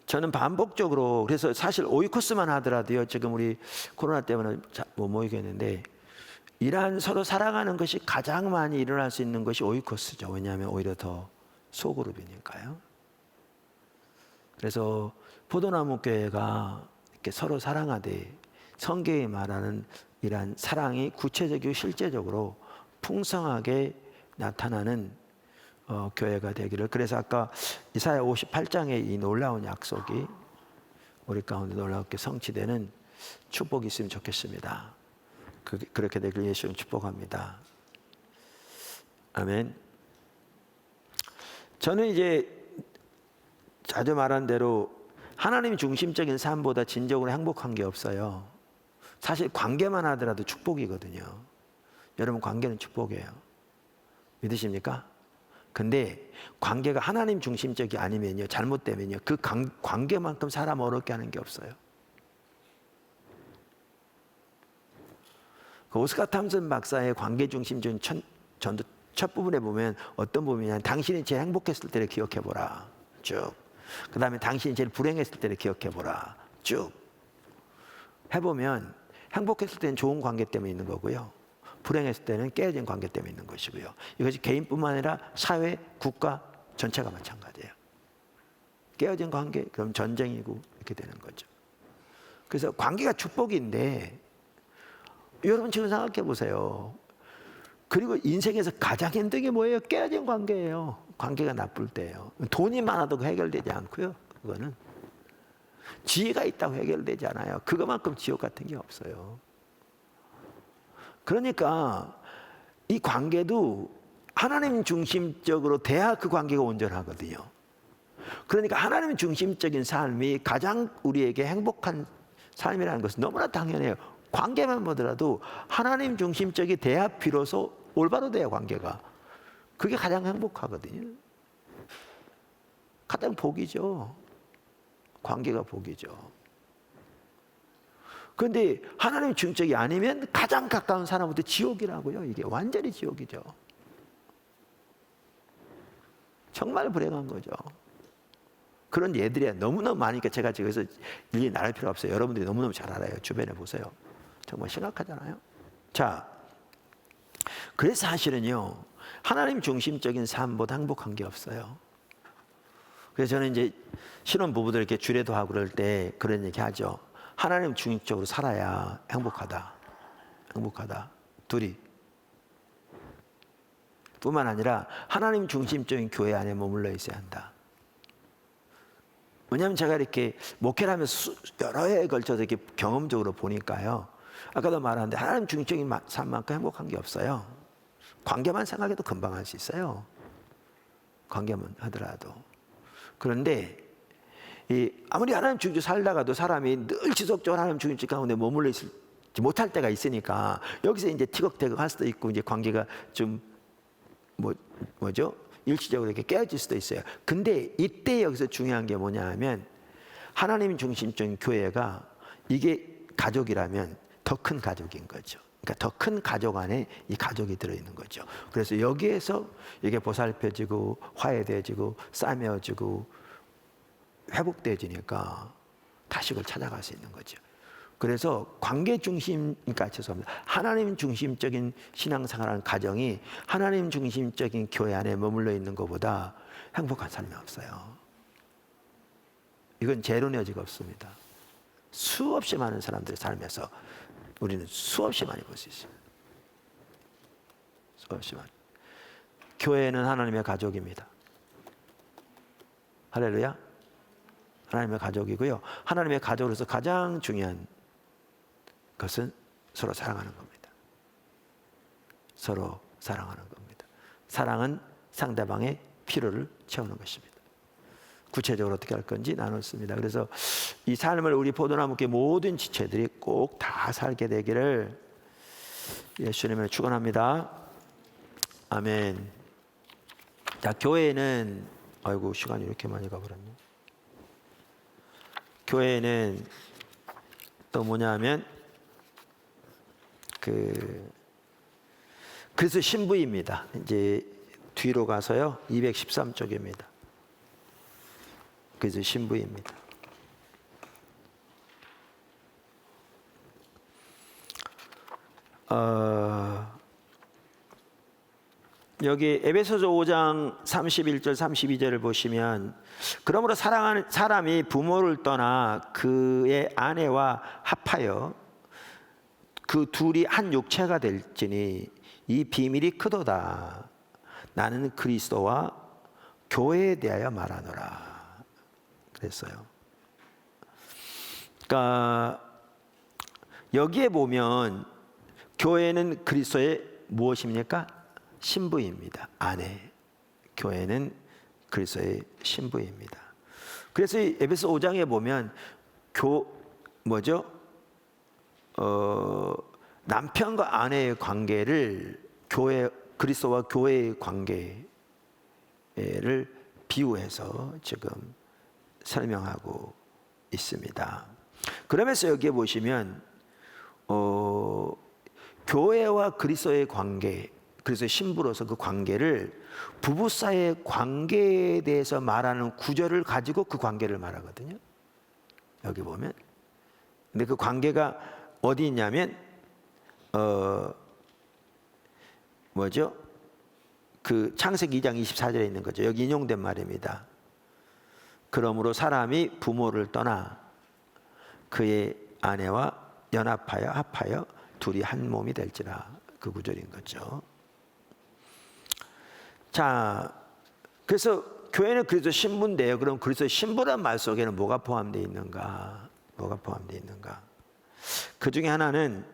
저는 반복적으로, 그래서 사실 오이코스만 하더라도요, 지금 우리 코로나 때문에 못 모이겠는데, 이러한 서로 살아가는 것이 가장 많이 일어날 수 있는 것이 오이코스죠. 왜냐하면 오히려 더 소그룹이니까요. 그래서 포도나무 교회가 이렇게 서로 사랑하되 성경이 말하는 이러한 사랑이 구체적이고 실제적으로 풍성하게 나타나는 교회가 되기를. 그래서 아까 이사야 58장의 이 놀라운 약속이 우리 가운데 놀랍게 성취되는 축복이 있으면 좋겠습니다. 그렇게 되길 예수님 축복합니다. 아멘. 저는 이제 자주 말한 대로 하나님 중심적인 삶보다 진정으로 행복한 게 없어요. 사실 관계만 하더라도 축복이거든요. 여러분, 관계는 축복이에요. 믿으십니까? 근데 관계가 하나님 중심적이 아니면요, 잘못되면요, 그 관계만큼 사람 어렵게 하는 게 없어요. 그 오스카 탐슨 박사의 관계 중심적인 전도 첫 부분에 보면 어떤 부분이냐면, 당신이 제일 행복했을 때를 기억해보라, 쭉. 그 다음에 당신이 제일 불행했을 때를 기억해보라, 쭉. 해보면 행복했을 때는 좋은 관계 때문에 있는 거고요, 불행했을 때는 깨어진 관계 때문에 있는 것이고요. 이것이 개인뿐만 아니라 사회, 국가 전체가 마찬가지예요. 깨어진 관계, 그럼 전쟁이고 이렇게 되는 거죠. 그래서 관계가 축복인데, 여러분 지금 생각해 보세요. 그리고 인생에서 가장 힘든 게 뭐예요? 깨어진 관계예요. 관계가 나쁠 때예요. 돈이 많아도 해결되지 않고요, 그거는 지혜가 있다고 해결되지 않아요. 그것만큼 지옥 같은 게 없어요. 그러니까 이 관계도 하나님 중심적으로 돼야 그 관계가 온전하거든요. 그러니까 하나님 중심적인 삶이 가장 우리에게 행복한 삶이라는 것은 너무나 당연해요. 관계만 보더라도 하나님 중심적이 돼야 비로소 올바로 돼야 관계가. 그게 가장 행복하거든요. 가장 복이죠. 관계가 복이죠. 그런데 하나님 중심적이 아니면 가장 가까운 사람한테 지옥이라고요. 이게 완전히 지옥이죠. 정말 불행한 거죠. 그런 예들이 너무너무 많으니까 제가 여기서 일일이 나눌 필요 없어요. 여러분들이 너무너무 잘 알아요. 주변에 보세요. 정말 심각하잖아요. 자, 그래서 사실은요, 하나님 중심적인 삶보다 행복한 게 없어요. 그래서 저는 이제 신혼 부부들 이렇게 주례도 하고 그럴 때 그런 얘기 하죠. 하나님 중심적으로 살아야 행복하다. 행복하다. 둘이. 뿐만 아니라 하나님 중심적인 교회 안에 머물러 있어야 한다. 왜냐하면 제가 이렇게 목회를 하면서 여러 해에 걸쳐서 이렇게 경험적으로 보니까요, 아까도 말했는데 하나님 중심적인 삶만큼 행복한 게 없어요. 관계만 생각해도 금방 할 수 있어요. 관계만 하더라도. 그런데 아무리 하나님 중심적으로 살다가도 사람이 늘 지속적으로 하나님 중심적 가운데 머물러 있지 못할 때가 있으니까, 여기서 이제 티격태격 할 수도 있고, 이제 관계가 좀 뭐죠? 일시적으로 이렇게 깨어질 수도 있어요. 근데 이때 여기서 중요한 게 뭐냐 하면, 하나님 중심적인 교회가 이게 가족이라면 더 큰 가족인 거죠. 그러니까 더 큰 가족 안에 이 가족이 들어있는 거죠. 그래서 여기에서 이게 보살펴지고 화해되어지고 싸매어지고 회복되어지니까 다시 그걸 찾아갈 수 있는 거죠. 그래서 관계 중심, 그러니까 죄송합니다, 하나님 중심적인 신앙생활하는 가정이 하나님 중심적인 교회 안에 머물러 있는 것보다 행복한 삶이 없어요. 이건 재론의 여지가 없습니다. 수없이 많은 사람들의 삶에서 우리는 수없이 많이 볼 수 있습니다. 수없이 많이. 교회는 하나님의 가족입니다. 할렐루야. 하나님의 가족이고요. 하나님의 가족으로서 가장 중요한 것은 서로 사랑하는 겁니다. 서로 사랑하는 겁니다. 사랑은 상대방의 필요를 채우는 것입니다. 구체적으로 어떻게 할 건지 나눴습니다. 그래서 이 삶을 우리 포도나무교회 모든 지체들이 꼭 다 살게 되기를 예수님을 축원합니다. 아멘. 자, 교회는 아이고 시간이 이렇게 많이 가버렸네. 교회는 또 뭐냐면 그래서 신부입니다. 이제 뒤로 가서요 213쪽입니다. 그래서 신부입니다. 여기 에베소서 5장 31절 32절을 보시면 그러므로 사랑하는 사람이 부모를 떠나 그의 아내와 합하여 그 둘이 한 육체가 될지니 이 비밀이 크도다. 나는 그리스도와 교회에 대하여 말하노라 그랬어요. 그러니까 여기에 보면 교회는 그리스도의 무엇입니까? 신부입니다. 아내. 교회는 그리스도의 신부입니다. 그래서 에베소 5장에 보면 남편과 아내의 관계를 그리스도와 교회의 관계를 비유해서 지금 설명하고 있습니다. 그러면서 여기에 보시면 교회와 그리스도의 관계, 그리스도의 신부로서 그 관계를 부부 사이의 관계에 대해서 말하는 구절을 가지고 그 관계를 말하거든요. 여기 보면. 근데 그 관계가 어디 있냐면 그 창세기 2장 24절에 있는 거죠. 여기 인용된 말입니다. 그러므로 사람이 부모를 떠나 그의 아내와 연합하여 합하여 둘이 한 몸이 될지라. 그 구절인 거죠. 자, 그래서 교회는 그리스도 신부인데요. 그럼 그리스도 신부란 말 속에는 뭐가 포함되어 있는가? 뭐가 포함되어 있는가? 그 중에 하나는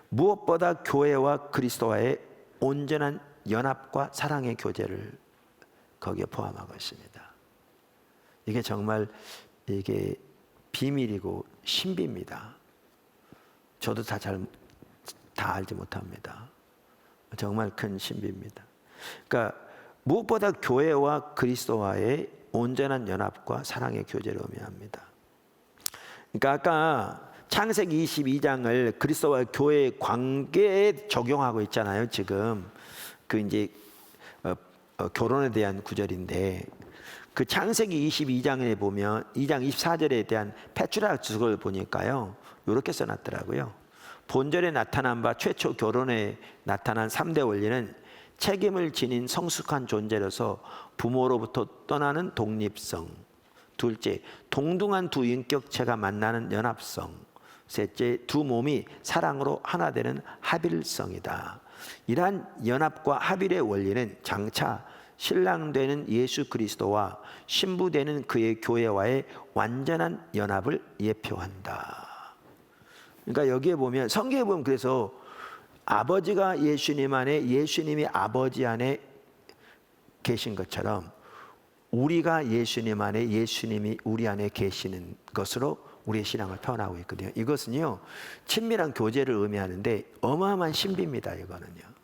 무엇보다 교회와 그리스도와의 온전한 연합과 사랑의 교제를 거기에 포함하고 있습니다. 이게 정말 이게 비밀이고 신비입니다. 저도 다 알지 못합니다. 정말 큰 신비입니다. 그러니까 무엇보다 교회와 그리스도와의 온전한 연합과 사랑의 교제를 의미합니다. 그러니까 아까 창세기 22장을 그리스도와 교회의 관계에 적용하고 있잖아요. 지금 그 이제 결혼에 대한 구절인데 그 창세기 22장에 보면 2장 24절에 대한 페트라축을 보니까요. 이렇게 써놨더라고요. 본절에 나타난 바 최초 결혼에 나타난 3대 원리는 책임을 지닌 성숙한 존재로서 부모로부터 떠나는 독립성, 둘째, 동등한 두 인격체가 만나는 연합성, 셋째, 두 몸이 사랑으로 하나 되는 합일성이다. 이러한 연합과 합일의 원리는 장차 신랑 되는 예수 그리스도와 신부 되는 그의 교회와의 완전한 연합을 예표한다. 그러니까 여기에 보면 성경에 보면 그래서 아버지가 예수님 안에 예수님이 아버지 안에 계신 것처럼 우리가 예수님 안에 예수님이 우리 안에 계시는 것으로 우리의 신앙을 표현하고 있거든요. 이것은요 친밀한 교제를 의미하는데 어마어마한 신비입니다. 이거는요.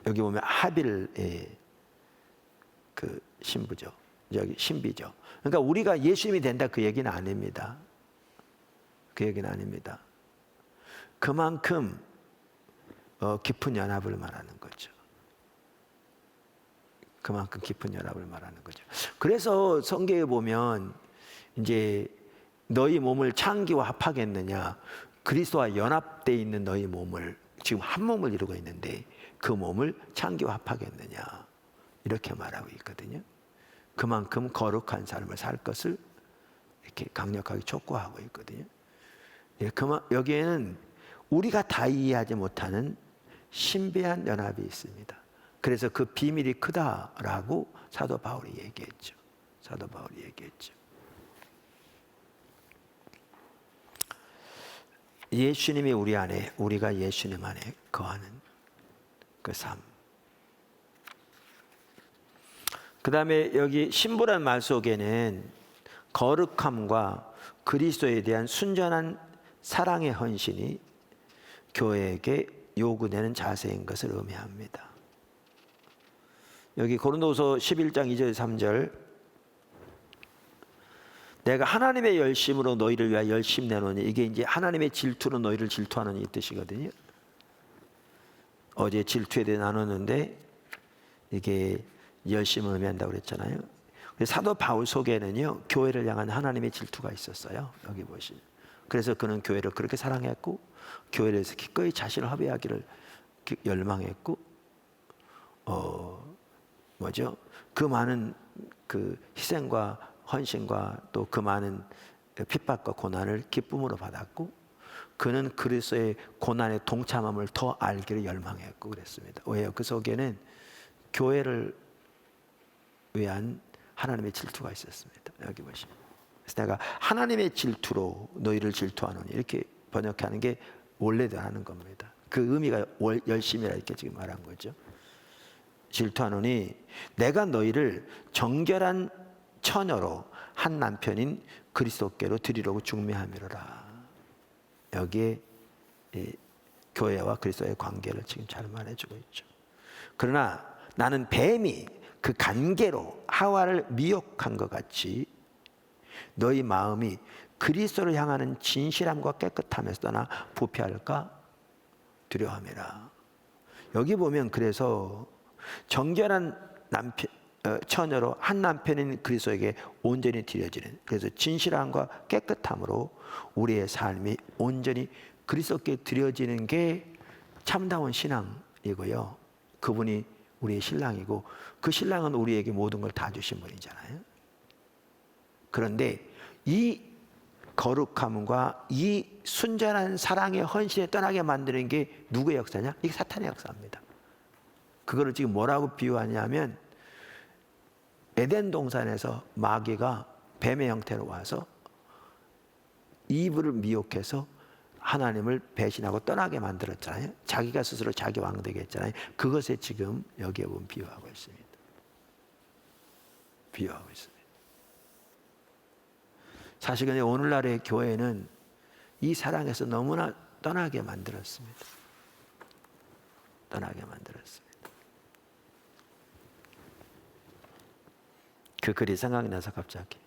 여기 보면 합일의 그 신부죠. 여기 신비죠. 그러니까 우리가 예수님이 된다 그 얘기는 아닙니다. 그 얘기는 아닙니다. 그만큼 깊은 연합을 말하는 거죠. 그만큼 깊은 연합을 말하는 거죠. 그래서 성경에 보면 이제 너희 몸을 창기와 합하겠느냐, 그리스도와 연합되어 있는 너희 몸을 지금 한 몸을 이루고 있는데 그 몸을 창기와 합하겠느냐 이렇게 말하고 있거든요. 그만큼 거룩한 삶을 살 것을 이렇게 강력하게 촉구하고 있거든요. 여기에는 우리가 다 이해하지 못하는 신비한 연합이 있습니다. 그래서 그 비밀이 크다라고 사도 바울이 얘기했죠. 사도 바울이 얘기했죠. 예수님이 우리 안에, 우리가 예수님 안에 거하는 그 삶. 그 다음에 여기 신부란 말 속에는 거룩함과 그리스도에 대한 순전한 사랑의 헌신이 교회에게 요구되는 자세인 것을 의미합니다. 여기 고린도서 11장 2절 3절 내가 하나님의 열심으로 너희를 위하여 열심 내노니, 이게 이제 하나님의 질투로 너희를 질투하는 이 뜻이거든요. 어제 질투에 대해 나눴는데 이게 열심을 의미한다고 그랬잖아요. 사도 바울 속에는요 교회를 향한 하나님의 질투가 있었어요. 여기 보시면. 그래서 그는 교회를 그렇게 사랑했고 교회를 위해서 기꺼이 자신을 허비하기를 열망했고 그 많은 그 희생과 헌신과 또 그 많은 핍박과 고난을 기쁨으로 받았고 그는 그리스도의 고난에 동참함을 더 알기를 열망했고 그랬습니다. 왜요? 그 속에는 교회를 위한 하나님의 질투가 있었습니다. 여기 보시면. 그래서 내가 하나님의 질투로 너희를 질투하노니, 이렇게 번역하는 게 원래대로 하는 겁니다. 그 의미가 열심이라 이렇게 지금 말한 거죠. 질투하노니 내가 너희를 정결한 처녀로 한 남편인 그리스도께로 드리려고 중매함이로라. 여기에 교회와 그리스도의 관계를 지금 잘 말해주고 있죠. 그러나 나는 뱀이 그 간계로 하와를 미혹한 것 같이 너희 마음이 그리스도를 향하는 진실함과 깨끗함에서 떠나 부패할까 두려워함이라. 여기 보면 그래서 정결한 처녀로 한 남편인 그리스도에게 온전히 드려지는, 그래서 진실함과 깨끗함으로 우리의 삶이 온전히 그리스도께 드려지는 게 참다운 신앙이고요. 그분이 우리의 신랑이고 그 신랑은 우리에게 모든 걸 다 주신 분이잖아요. 그런데 이 거룩함과 이 순전한 사랑의 헌신에 떠나게 만드는 게 누구의 역사냐? 이게 사탄의 역사입니다. 그거를 지금 뭐라고 비유하냐면 에덴 동산에서 마귀가 뱀의 형태로 와서 이브를 미혹해서 하나님을 배신하고 떠나게 만들었잖아요. 자기가 스스로 자기 왕 되게 했잖아요. 그것에 지금 여기에 보면 비유하고 있습니다. 비유하고 있습니다. 사실 근데 오늘날의 교회는 이 사랑에서 너무나 떠나게 만들었습니다. 떠나게 만들었습니다. 그 글이 생각이 나서 갑자기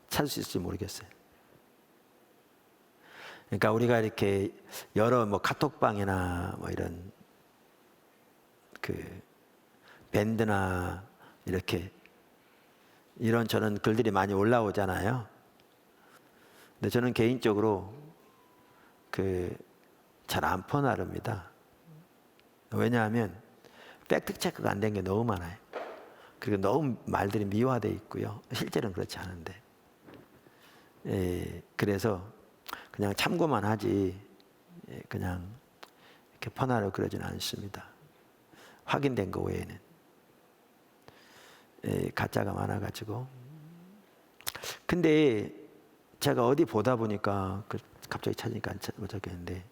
찾을 수 있을지 모르겠어요. 그러니까 우리가 이렇게 여러 카톡방이나 이런 그 밴드나 이렇게 이런 저런 글들이 많이 올라오잖아요. 근데 저는 개인적으로 잘 안 퍼나릅니다. 왜냐하면 팩트 체크가 안 된 게 너무 많아요. 그리고 너무 말들이 미화되어 있고요. 실제로는 그렇지 않은데. 그래서 그냥 참고만 하지 그냥 이렇게 퍼나르고 그러지는 않습니다. 확인된 거 외에는. 가짜가 많아가지고. 근데 제가 어디 보다 보니까 갑자기 찾으니까 못 찾겠는데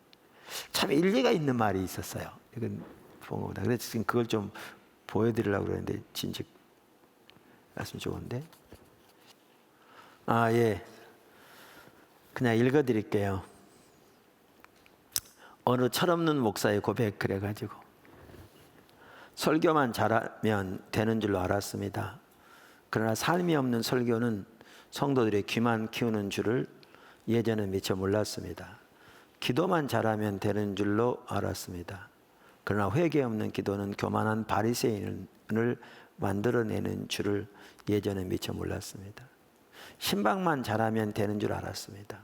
참 일리가 있는 말이 있었어요. 이건 본 거보다. 그래서 지금 그걸 좀 보여드리려고 그러는데 진즉 말씀 좋은데. 예. 그냥 읽어드릴게요. 어느 철없는 목사의 고백 그래가지고 설교만 잘하면 되는 줄로 알았습니다. 그러나 삶이 없는 설교는 성도들의 귀만 키우는 줄을 예전에 미처 몰랐습니다. 기도만 잘하면 되는 줄로 알았습니다. 그러나 회개 없는 기도는 교만한 바리새인을 만들어내는 줄을 예전에 미처 몰랐습니다. 신방만 잘하면 되는 줄 알았습니다.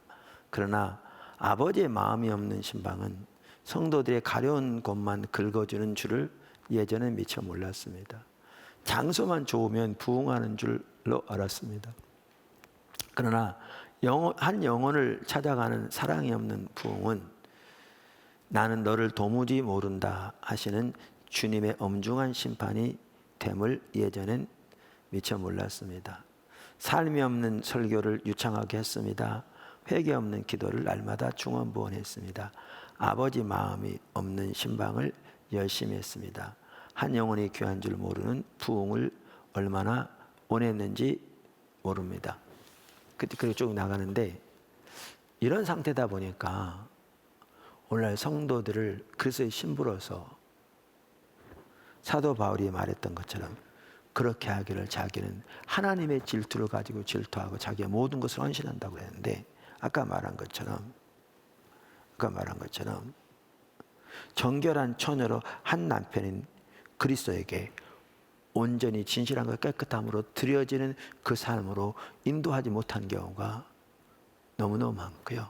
그러나 아버지의 마음이 없는 신방은 성도들의 가려운 곳만 긁어주는 줄을 예전에 미처 몰랐습니다. 장소만 좋으면 부흥하는 줄로 알았습니다. 그러나 한 영혼을 찾아가는 사랑이 없는 부흥은 나는 너를 도무지 모른다 하시는 주님의 엄중한 심판이 됨을 예전엔 미처 몰랐습니다. 삶이 없는 설교를 유창하게 했습니다. 회개 없는 기도를 날마다 중언부언했습니다. 아버지 마음이 없는 신방을 열심히 했습니다. 한 영혼이 귀한 줄 모르는 부흥을 얼마나 원했는지 모릅니다. 그리고 쭉 나가는데, 이런 상태다 보니까 오늘날 성도들을 그리스도의 신부로서 사도 바울이 말했던 것처럼 그렇게 하기를 자기는 하나님의 질투를 가지고 질투하고 자기의 모든 것을 헌신한다고 했는데, 아까 말한 것처럼 정결한 처녀로 한 남편인 그리스도에게 온전히 진실함과 깨끗함으로 드려지는 그 삶으로 인도하지 못한 경우가 너무너무 많고요.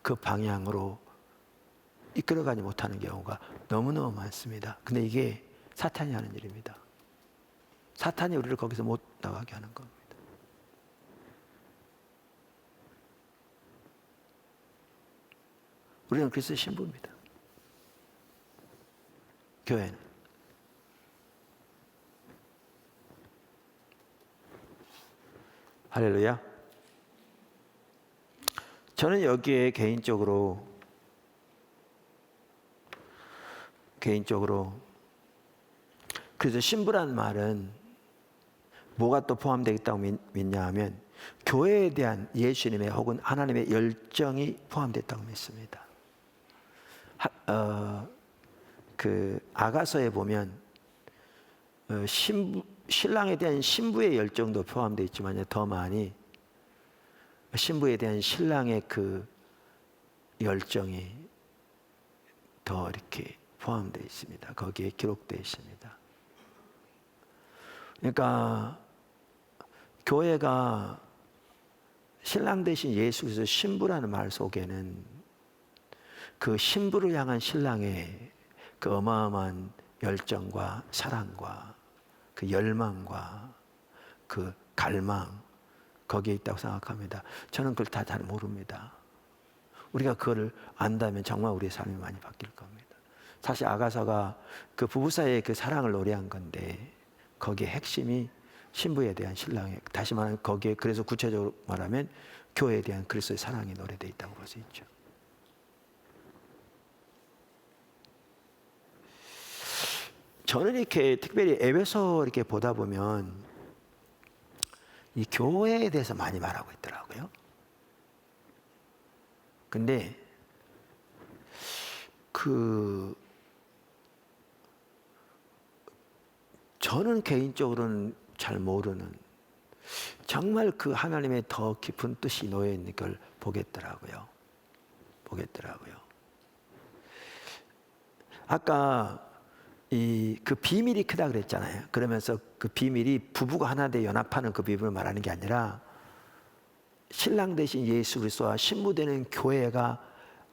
그 방향으로 이끌어가지 못하는 경우가 너무너무 많습니다. 근데 이게 사탄이 하는 일입니다. 사탄이 우리를 거기서 못 나가게 하는 겁니다. 우리는 그리스도의 신부입니다. 교회는. 할렐루야. 저는 여기에 개인적으로 그래서 신부란 말은 뭐가 또 포함되어 있다고 믿냐 하면 교회에 대한 예수님의 혹은 하나님의 열정이 포함됐다고 믿습니다. 그 아가서에 보면 신랑에 대한 신부의 열정도 포함되어 있지만 더 많이 신부에 대한 신랑의 그 열정이 더 이렇게 포함되어 있습니다. 거기에 기록되어 있습니다. 그러니까 교회가 신랑 대신 예수 그리스도 신부라는 말 속에는 그 신부를 향한 신랑의 그 어마어마한 열정과 사랑과 그 열망과 그 갈망, 거기에 있다고 생각합니다. 저는 그걸 다 잘 모릅니다. 우리가 그걸 안다면 정말 우리의 삶이 많이 바뀔 겁니다. 사실 아가서가 그 부부 사이의 그 사랑을 노래한 건데, 거기에 핵심이 신부에 대한 신랑의, 다시 말하면 거기에, 그래서 구체적으로 말하면 교회에 대한 그리스도의 사랑이 노래되어 있다고 볼 수 있죠. 저는 이렇게 특별히 에베소 이렇게 보다 보면 이 교회에 대해서 많이 말하고 있더라고요. 근데 저는 개인적으로는 잘 모르는, 정말 그 하나님의 더 깊은 뜻이 놓여 있는 걸 보겠더라고요. 아까 그 비밀이 크다 그랬잖아요. 그러면서 그 비밀이 부부가 하나 돼 연합하는 그 비밀을 말하는 게 아니라 신랑 대신 예수 그리스도와 신부 되는 교회가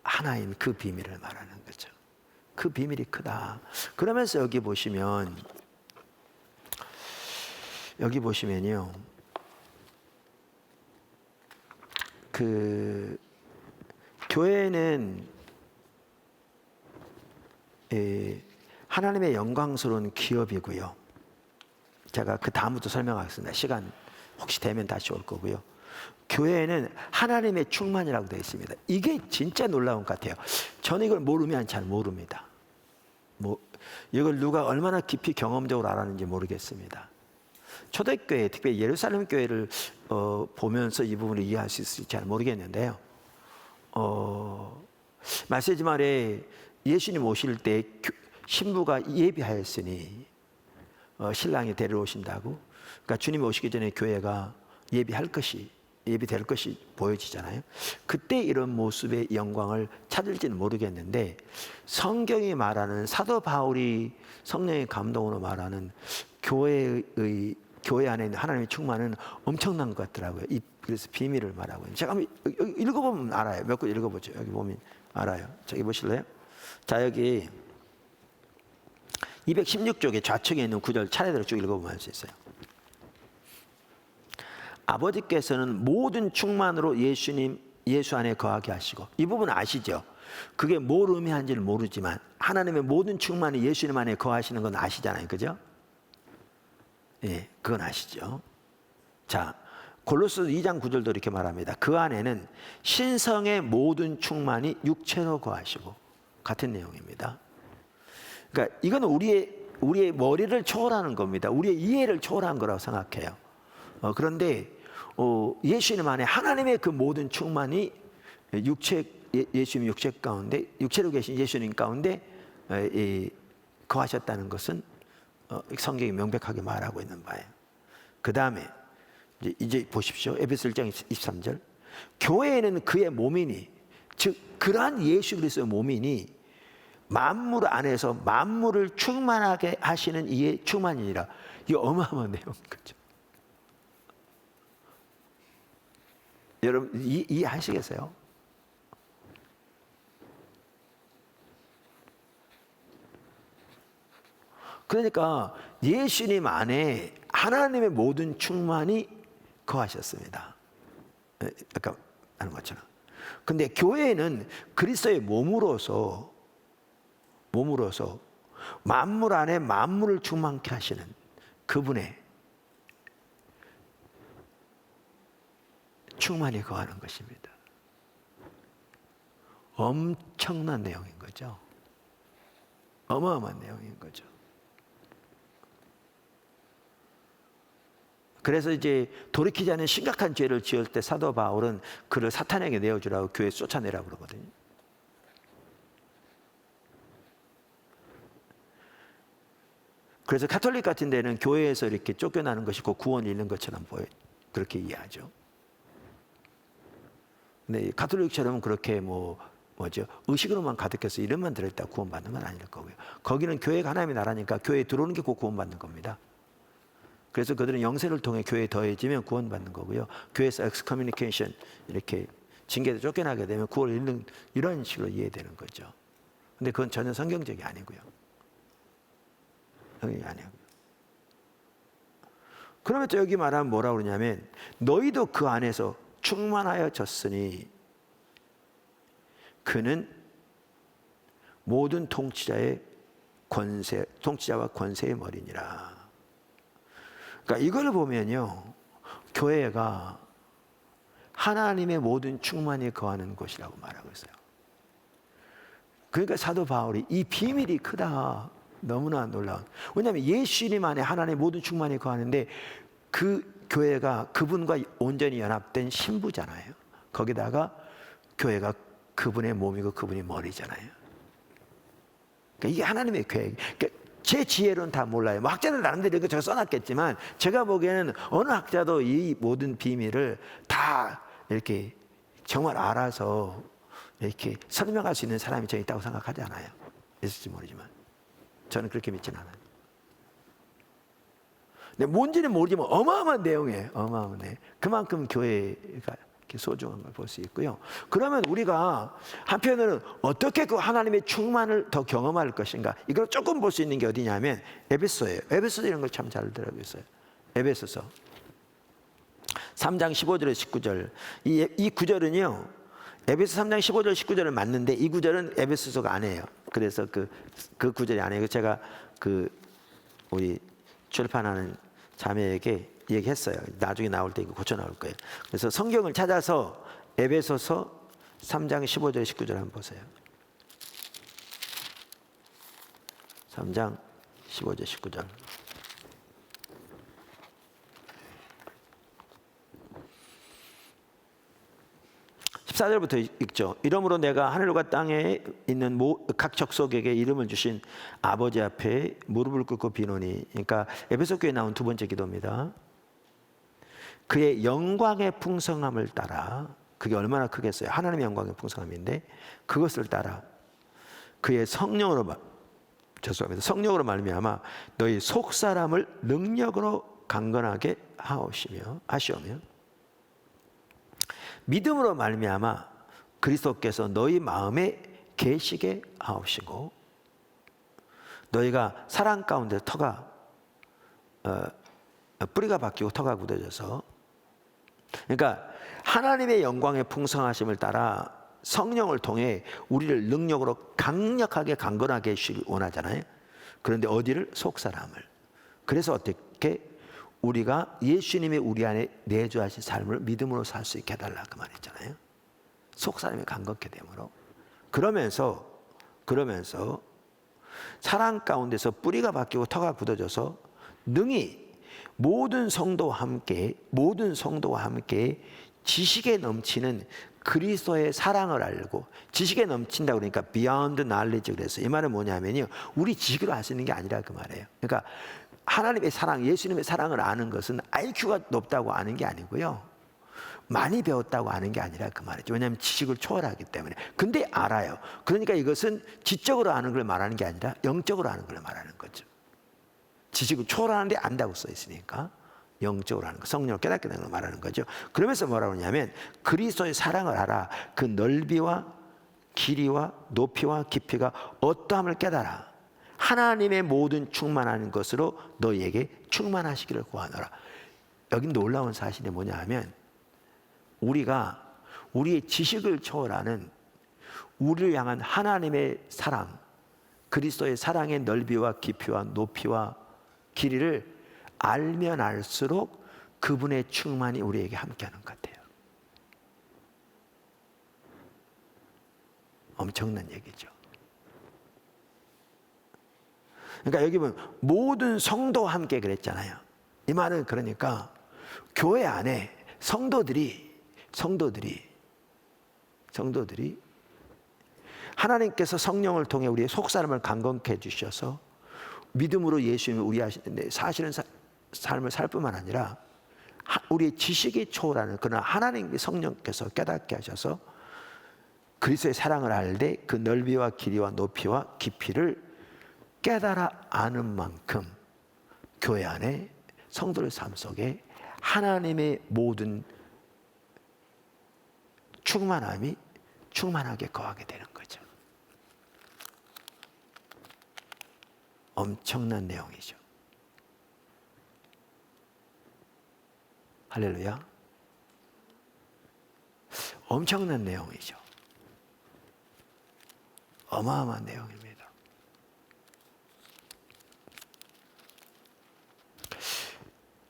하나인 그 비밀을 말하는 거죠. 그 비밀이 크다. 그러면서 여기 보시면요, 그 교회는 하나님의 영광스러운 기업이고요. 제가 그 다음부터 설명하겠습니다. 시간 혹시 되면 다시 올 거고요. 교회는 하나님의 충만이라고 되어 있습니다. 이게 진짜 놀라운 것 같아요. 저는 이걸 모르면 잘 모릅니다. 이걸 누가 얼마나 깊이 경험적으로 알았는지 모르겠습니다. 초대교회, 특별히 예루살렘 교회를 보면서 이 부분을 이해할 수 있을지 잘 모르겠는데요. 말세지 말에 예수님 오실 때 신부가 예비하였으니 신랑이 데려오신다고. 그러니까 주님이 오시기 전에 교회가 예비될 것이 보여지잖아요. 그때 이런 모습의 영광을 찾을지는 모르겠는데, 성경이 말하는, 사도 바울이 성령의 감동으로 말하는 교회 안에 있는 하나님의 충만은 엄청난 것 같더라고요. 그래서 비밀을 말하고 있는. 제가 한번 읽어보면 알아요. 몇 권 읽어보죠. 여기 보면 알아요. 저기 보실래요? 자, 여기 216쪽에 좌측에 있는 구절 차례대로 쭉 읽어보면 알 수 있어요. 아버지께서는 모든 충만으로 예수 안에 거하게 하시고, 이 부분 아시죠? 그게 뭘 의미하는지를 모르지만 하나님의 모든 충만이 예수님 안에 거하시는 건 아시잖아요. 그죠? 예, 그건 아시죠? 자, 골로새 2장 9절도 이렇게 말합니다. 그 안에는 신성의 모든 충만이 육체로 거하시고, 같은 내용입니다. 그러니까 이건 우리의 머리를 초월하는 겁니다. 우리의 이해를 초월한 거라고 생각해요. 그런데 예수님 안에 하나님의 그 모든 충만이 예수님 육체 가운데, 육체로 계신 예수님 가운데 거하셨다는 것은 성경이 명백하게 말하고 있는 바예요. 그 다음에 이제 보십시오. 에베소 1장 23절. 교회에는 그의 몸이니, 즉 그러한 예수 그리스도의 몸이니 만물 안에서 만물을 충만하게 하시는 이의 충만이니라. 이거 어마어마한 내용인 거죠. 여러분 이해하시겠어요? 그러니까 예수님 안에 하나님의 모든 충만이 거하셨습니다. 아까 하는 것처럼. 근데 교회는 그리스도의 몸으로서 만물 안에 만물을 충만케 하시는 그분의 충만히 거하는 것입니다. 엄청난 내용인 거죠. 어마어마한 내용인 거죠. 그래서 이제 돌이키지 않은 심각한 죄를 지을 때 사도 바울은 그를 사탄에게 내어주라고 교회에 쫓아내라고 그러거든요. 그래서 가톨릭 같은 데는 교회에서 이렇게 쫓겨나는 것이 곧 구원을 잃는 것처럼 그렇게 이해하죠. 근데 가톨릭처럼 그렇게 의식으로만 가득해서 이름만 들어있다 구원받는 건 아닐 거고요. 거기는 교회가 하나님의 나라니까 교회에 들어오는 게 곧 구원받는 겁니다. 그래서 그들은 영세를 통해 교회에 더해지면 구원받는 거고요. 교회에서 엑스커뮤니케이션, 이렇게 징계에 쫓겨나게 되면 구원을 잃는, 이런 식으로 이해되는 거죠. 근데 그건 전혀 성경적이 아니고요. 성경이 아니고요. 그러면 또 여기 말하면 뭐라고 그러냐면 너희도 그 안에서 충만하여졌으니 그는 모든 통치자와 권세의 머리니라. 그러니까 이걸 보면요, 교회가 하나님의 모든 충만이 거하는 곳이라고 말하고 있어요. 그러니까 사도 바울이 이 비밀이 크다, 너무나 놀라운. 왜냐하면 예수님 안에 하나님의 모든 충만이 거하는데 그 교회가 그분과 온전히 연합된 신부잖아요. 거기다가 교회가 그분의 몸이고 그분이 머리잖아요. 그러니까 이게 하나님의 계획. 그러니까 제 지혜로는 다 몰라요. 학자들 나름대로 이거 제가 써놨겠지만 제가 보기에는 어느 학자도 이 모든 비밀을 다 이렇게 정말 알아서 이렇게 설명할 수 있는 사람이 저 있다고 생각하지 않아요. 있을지 모르지만 저는 그렇게 믿지는 않아요. 근데 뭔지는 모르지만 어마어마한 내용이에요. 어마어마한 내용. 그만큼 교회가 소중한 걸 볼 수 있고요. 그러면 우리가 한편으로는 어떻게 그 하나님의 충만을 더 경험할 것인가, 이걸 조금 볼 수 있는 게 어디냐면 에베소예요. 에베소 이런 걸 참 잘 들어가고 있어요. 에베소서 3장 15절에 19절. 이 구절은요, 에베소 3장 15절 19절을 맞는데 이 구절은 에베소서가 아니에요. 그래서 그 구절이 아니에요. 제가 우리 출판하는 자매에게 얘기했어요. 나중에 나올 때 이거 고쳐 나올 거예요. 그래서 성경을 찾아서 에베소서 3장 15절 19절 한번 보세요. 3장 15절 19절. 14절부터 읽죠. 이러므로 내가 하늘과 땅에 있는 각 족속에게 이름을 주신 아버지 앞에 무릎을 꿇고 비노니. 그러니까 에베소 교회에 나온 두 번째 기도입니다. 그의 영광의 풍성함을 따라, 그게 얼마나 크겠어요. 하나님의 영광의 풍성함인데 그것을 따라 그의 성령으로 말미암아 너희 속사람을 능력으로 강건하게 하시오며 믿음으로 말미암아 그리스도께서 너희 마음에 계시게 하옵시고 너희가 사랑 가운데 뿌리가 박히고 터가 굳어져서, 그러니까 하나님의 영광의 풍성하심을 따라 성령을 통해 우리를 능력으로 강력하게 강건하게 해주시기 원하잖아요. 그런데 어디를? 속사람을. 그래서 어떻게? 우리가 예수님이 우리 안에 내주하신 삶을 믿음으로 살 수 있게 해달라 그 말했잖아요. 속사람이 강건케 되므로. 그러면서 그러면서 사랑 가운데서 뿌리가 바뀌고 터가 굳어져서 능히 모든 성도와 함께 지식에 넘치는 그리스도의 사랑을 알고, 지식에 넘친다 그러니까 beyond knowledge, 그래서 이 말은 뭐냐면요, 우리 지식으로 할 수 있는 게 아니라 그 말이에요. 그러니까 하나님의 사랑, 예수님의 사랑을 아는 것은 IQ가 높다고 아는 게 아니고요, 많이 배웠다고 아는 게 아니라 그 말이죠. 왜냐하면 지식을 초월하기 때문에. 근데 알아요. 그러니까 이것은 지적으로 아는 걸 말하는 게 아니라 영적으로 아는 걸 말하는 거죠. 지식을 초월하는데 안다고 써 있으니까 영적으로 하는 거, 성령을 깨닫게 되는 걸 말하는 거죠. 그러면서 뭐라고 하냐면 그리스도의 사랑을 알아. 그 넓이와 길이와 높이와 깊이가 어떠함을 깨달아. 하나님의 모든 충만한 것으로 너희에게 충만하시기를 구하노라. 여기 놀라운 사실이 뭐냐 하면, 우리가 우리의 지식을 초월하는 우리를 향한 하나님의 사랑, 그리스도의 사랑의 넓이와 깊이와 높이와 길이를 알면 알수록 그분의 충만이 우리에게 함께하는 것 같아요. 엄청난 얘기죠. 그러니까 여기 보면 모든 성도와 함께 그랬잖아요. 이 말은 그러니까 교회 안에 성도들이 하나님께서 성령을 통해 우리의 속사람을 강건케 해주셔서 믿음으로 예수님을 우리 하시는데, 사실은 삶을 살 뿐만 아니라 우리의 지식이 초월하는, 그러나 하나님의 성령께서 깨닫게 하셔서 그리스도의 사랑을 알되 그 넓이와 길이와 높이와 깊이를 깨달아 아는 만큼 교회 안에 성도의 삶 속에 하나님의 모든 충만함이 충만하게 거하게 되는 거죠. 엄청난 내용이죠. 할렐루야. 엄청난 내용이죠. 어마어마한 내용입니다.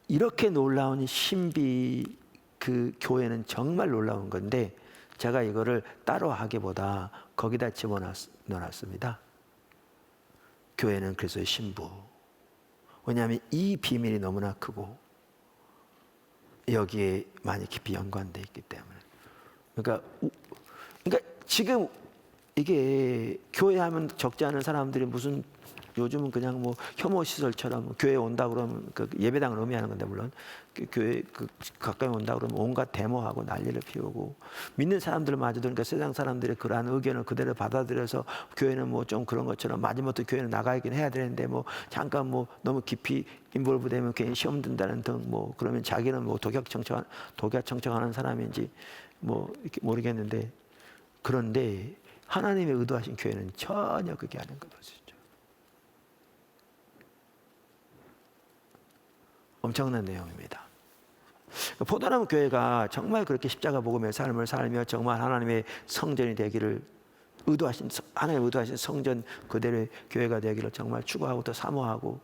이렇게 놀라운 신비, 그 교회는 정말 놀라운 건데 제가 이거를 따로 하기보다 거기다 집어넣었습니다. 교회는 그리스도의 신부. 왜냐하면 이 비밀이 너무나 크고 여기에 많이 깊이 연관되어 있기 때문에. 그러니까 지금 이게 교회 하면 적지 않은 사람들이 무슨 요즘은 그냥 뭐 혐오 시설처럼 교회 온다 그러면 그 예배당을 의미하는 건데, 물론 그 교회 그 가까이 온다 그러면 온갖 데모하고 난리를 피우고, 믿는 사람들마저도, 그러니까 세상 사람들의 그러한 의견을 그대로 받아들여서 교회는 뭐 좀 그런 것처럼 마지못해 교회는 나가긴 해야 되는데 뭐 잠깐 뭐 너무 깊이 인볼브 되면 괜히 시험 든다는 등 뭐 그러면 자기는 뭐 독약 청청하는 사람인지 뭐 이렇게 모르겠는데, 그런데 하나님의 의도하신 교회는 전혀 그게 아닌 것이죠. 엄청난 내용입니다. 포도나무 교회가 정말 그렇게 십자가 복음의 삶을 살며 정말 하나님의 성전이 되기를 하나님 의도하신 성전 그대로의 교회가 되기를 정말 추구하고 또 사모하고,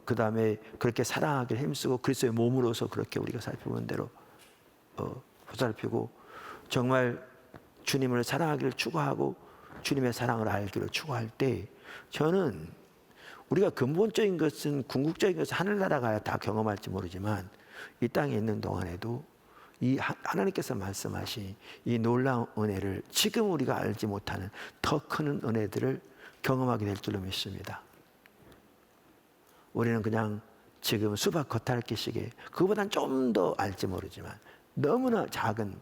그 다음에 그렇게 사랑하기를 힘쓰고 그리스도의 몸으로서 그렇게 우리가 살펴본 대로 보살피고, 정말 주님을 사랑하기를 추구하고 주님의 사랑을 알기를 추구할 때, 저는 우리가 근본적인 것은, 궁극적인 것은 하늘나라 가야 다 경험할지 모르지만 이 땅에 있는 동안에도 이 하나님께서 말씀하신 이 놀라운 은혜를, 지금 우리가 알지 못하는 더 큰 은혜들을 경험하게 될 줄로 믿습니다. 우리는 그냥 지금 수박 겉핥기식에 그보단 좀 더 알지 모르지만 너무나 작은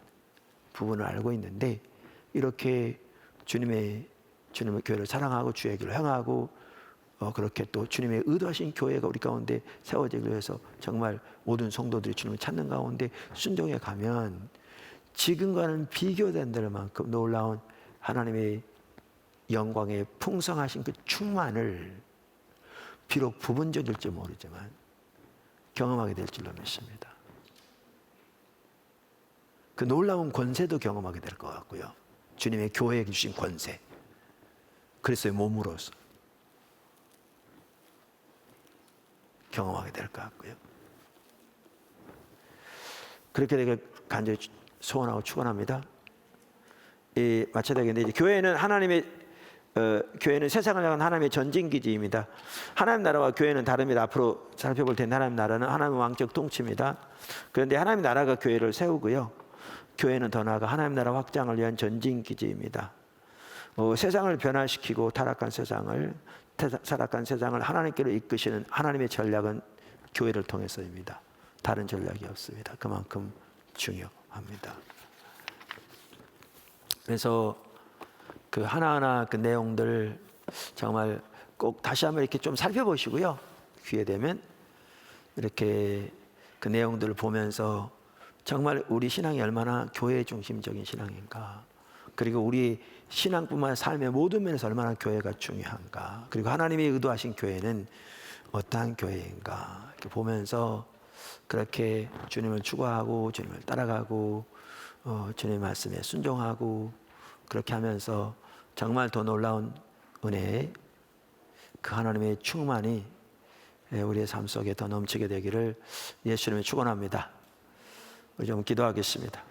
부분을 알고 있는데, 이렇게 주님의 교회를 사랑하고 주의 길을 행하고 그렇게 또 주님의 의도하신 교회가 우리 가운데 세워지기 위해서 정말 모든 성도들이 주님을 찾는 가운데 순종해 가면 지금과는 비교된 될 만큼 놀라운 하나님의 영광의 풍성하신 그 충만을 비록 부분적일지 모르지만 경험하게 될 줄로 믿습니다. 그 놀라운 권세도 경험하게 될 것 같고요. 주님의 교회에게 주신 권세, 그리스도의 몸으로서 경험하게 될 것 같고요. 그렇게 되길 간절히 소원하고 축원합니다. 마쳐야 되겠는데, 이제 교회는 하나님의 교회는 세상을 향한 하나님의 전진기지입니다. 하나님 나라와 교회는 다릅니다. 앞으로 살펴볼 텐데 하나님 나라는 하나님의 왕적 통치입니다. 그런데 하나님 나라가 교회를 세우고요. 교회는 더 나아가 하나님 나라 확장을 위한 전진기지입니다. 세상을 변화시키고 타락한 세상을 하나님께로 이끄시는 하나님의 전략은 교회를 통해서입니다. 다른 전략이 없습니다. 그만큼 중요합니다. 그래서 그 하나하나 그 내용들 정말 꼭 다시 한번 이렇게 좀 살펴보시고요. 기회 되면 이렇게 그 내용들을 보면서 정말 우리 신앙이 얼마나 교회 중심적인 신앙인가, 그리고 우리 신앙뿐만 아니라 삶의 모든 면에서 얼마나 교회가 중요한가, 그리고 하나님이 의도하신 교회는 어떠한 교회인가 이렇게 보면서 그렇게 주님을 추구하고 주님을 따라가고 주님의 말씀에 순종하고 그렇게 하면서 정말 더 놀라운 은혜의 그 하나님의 충만이 우리의 삶 속에 더 넘치게 되기를 예수님이 축원합니다. 우리 좀 기도하겠습니다.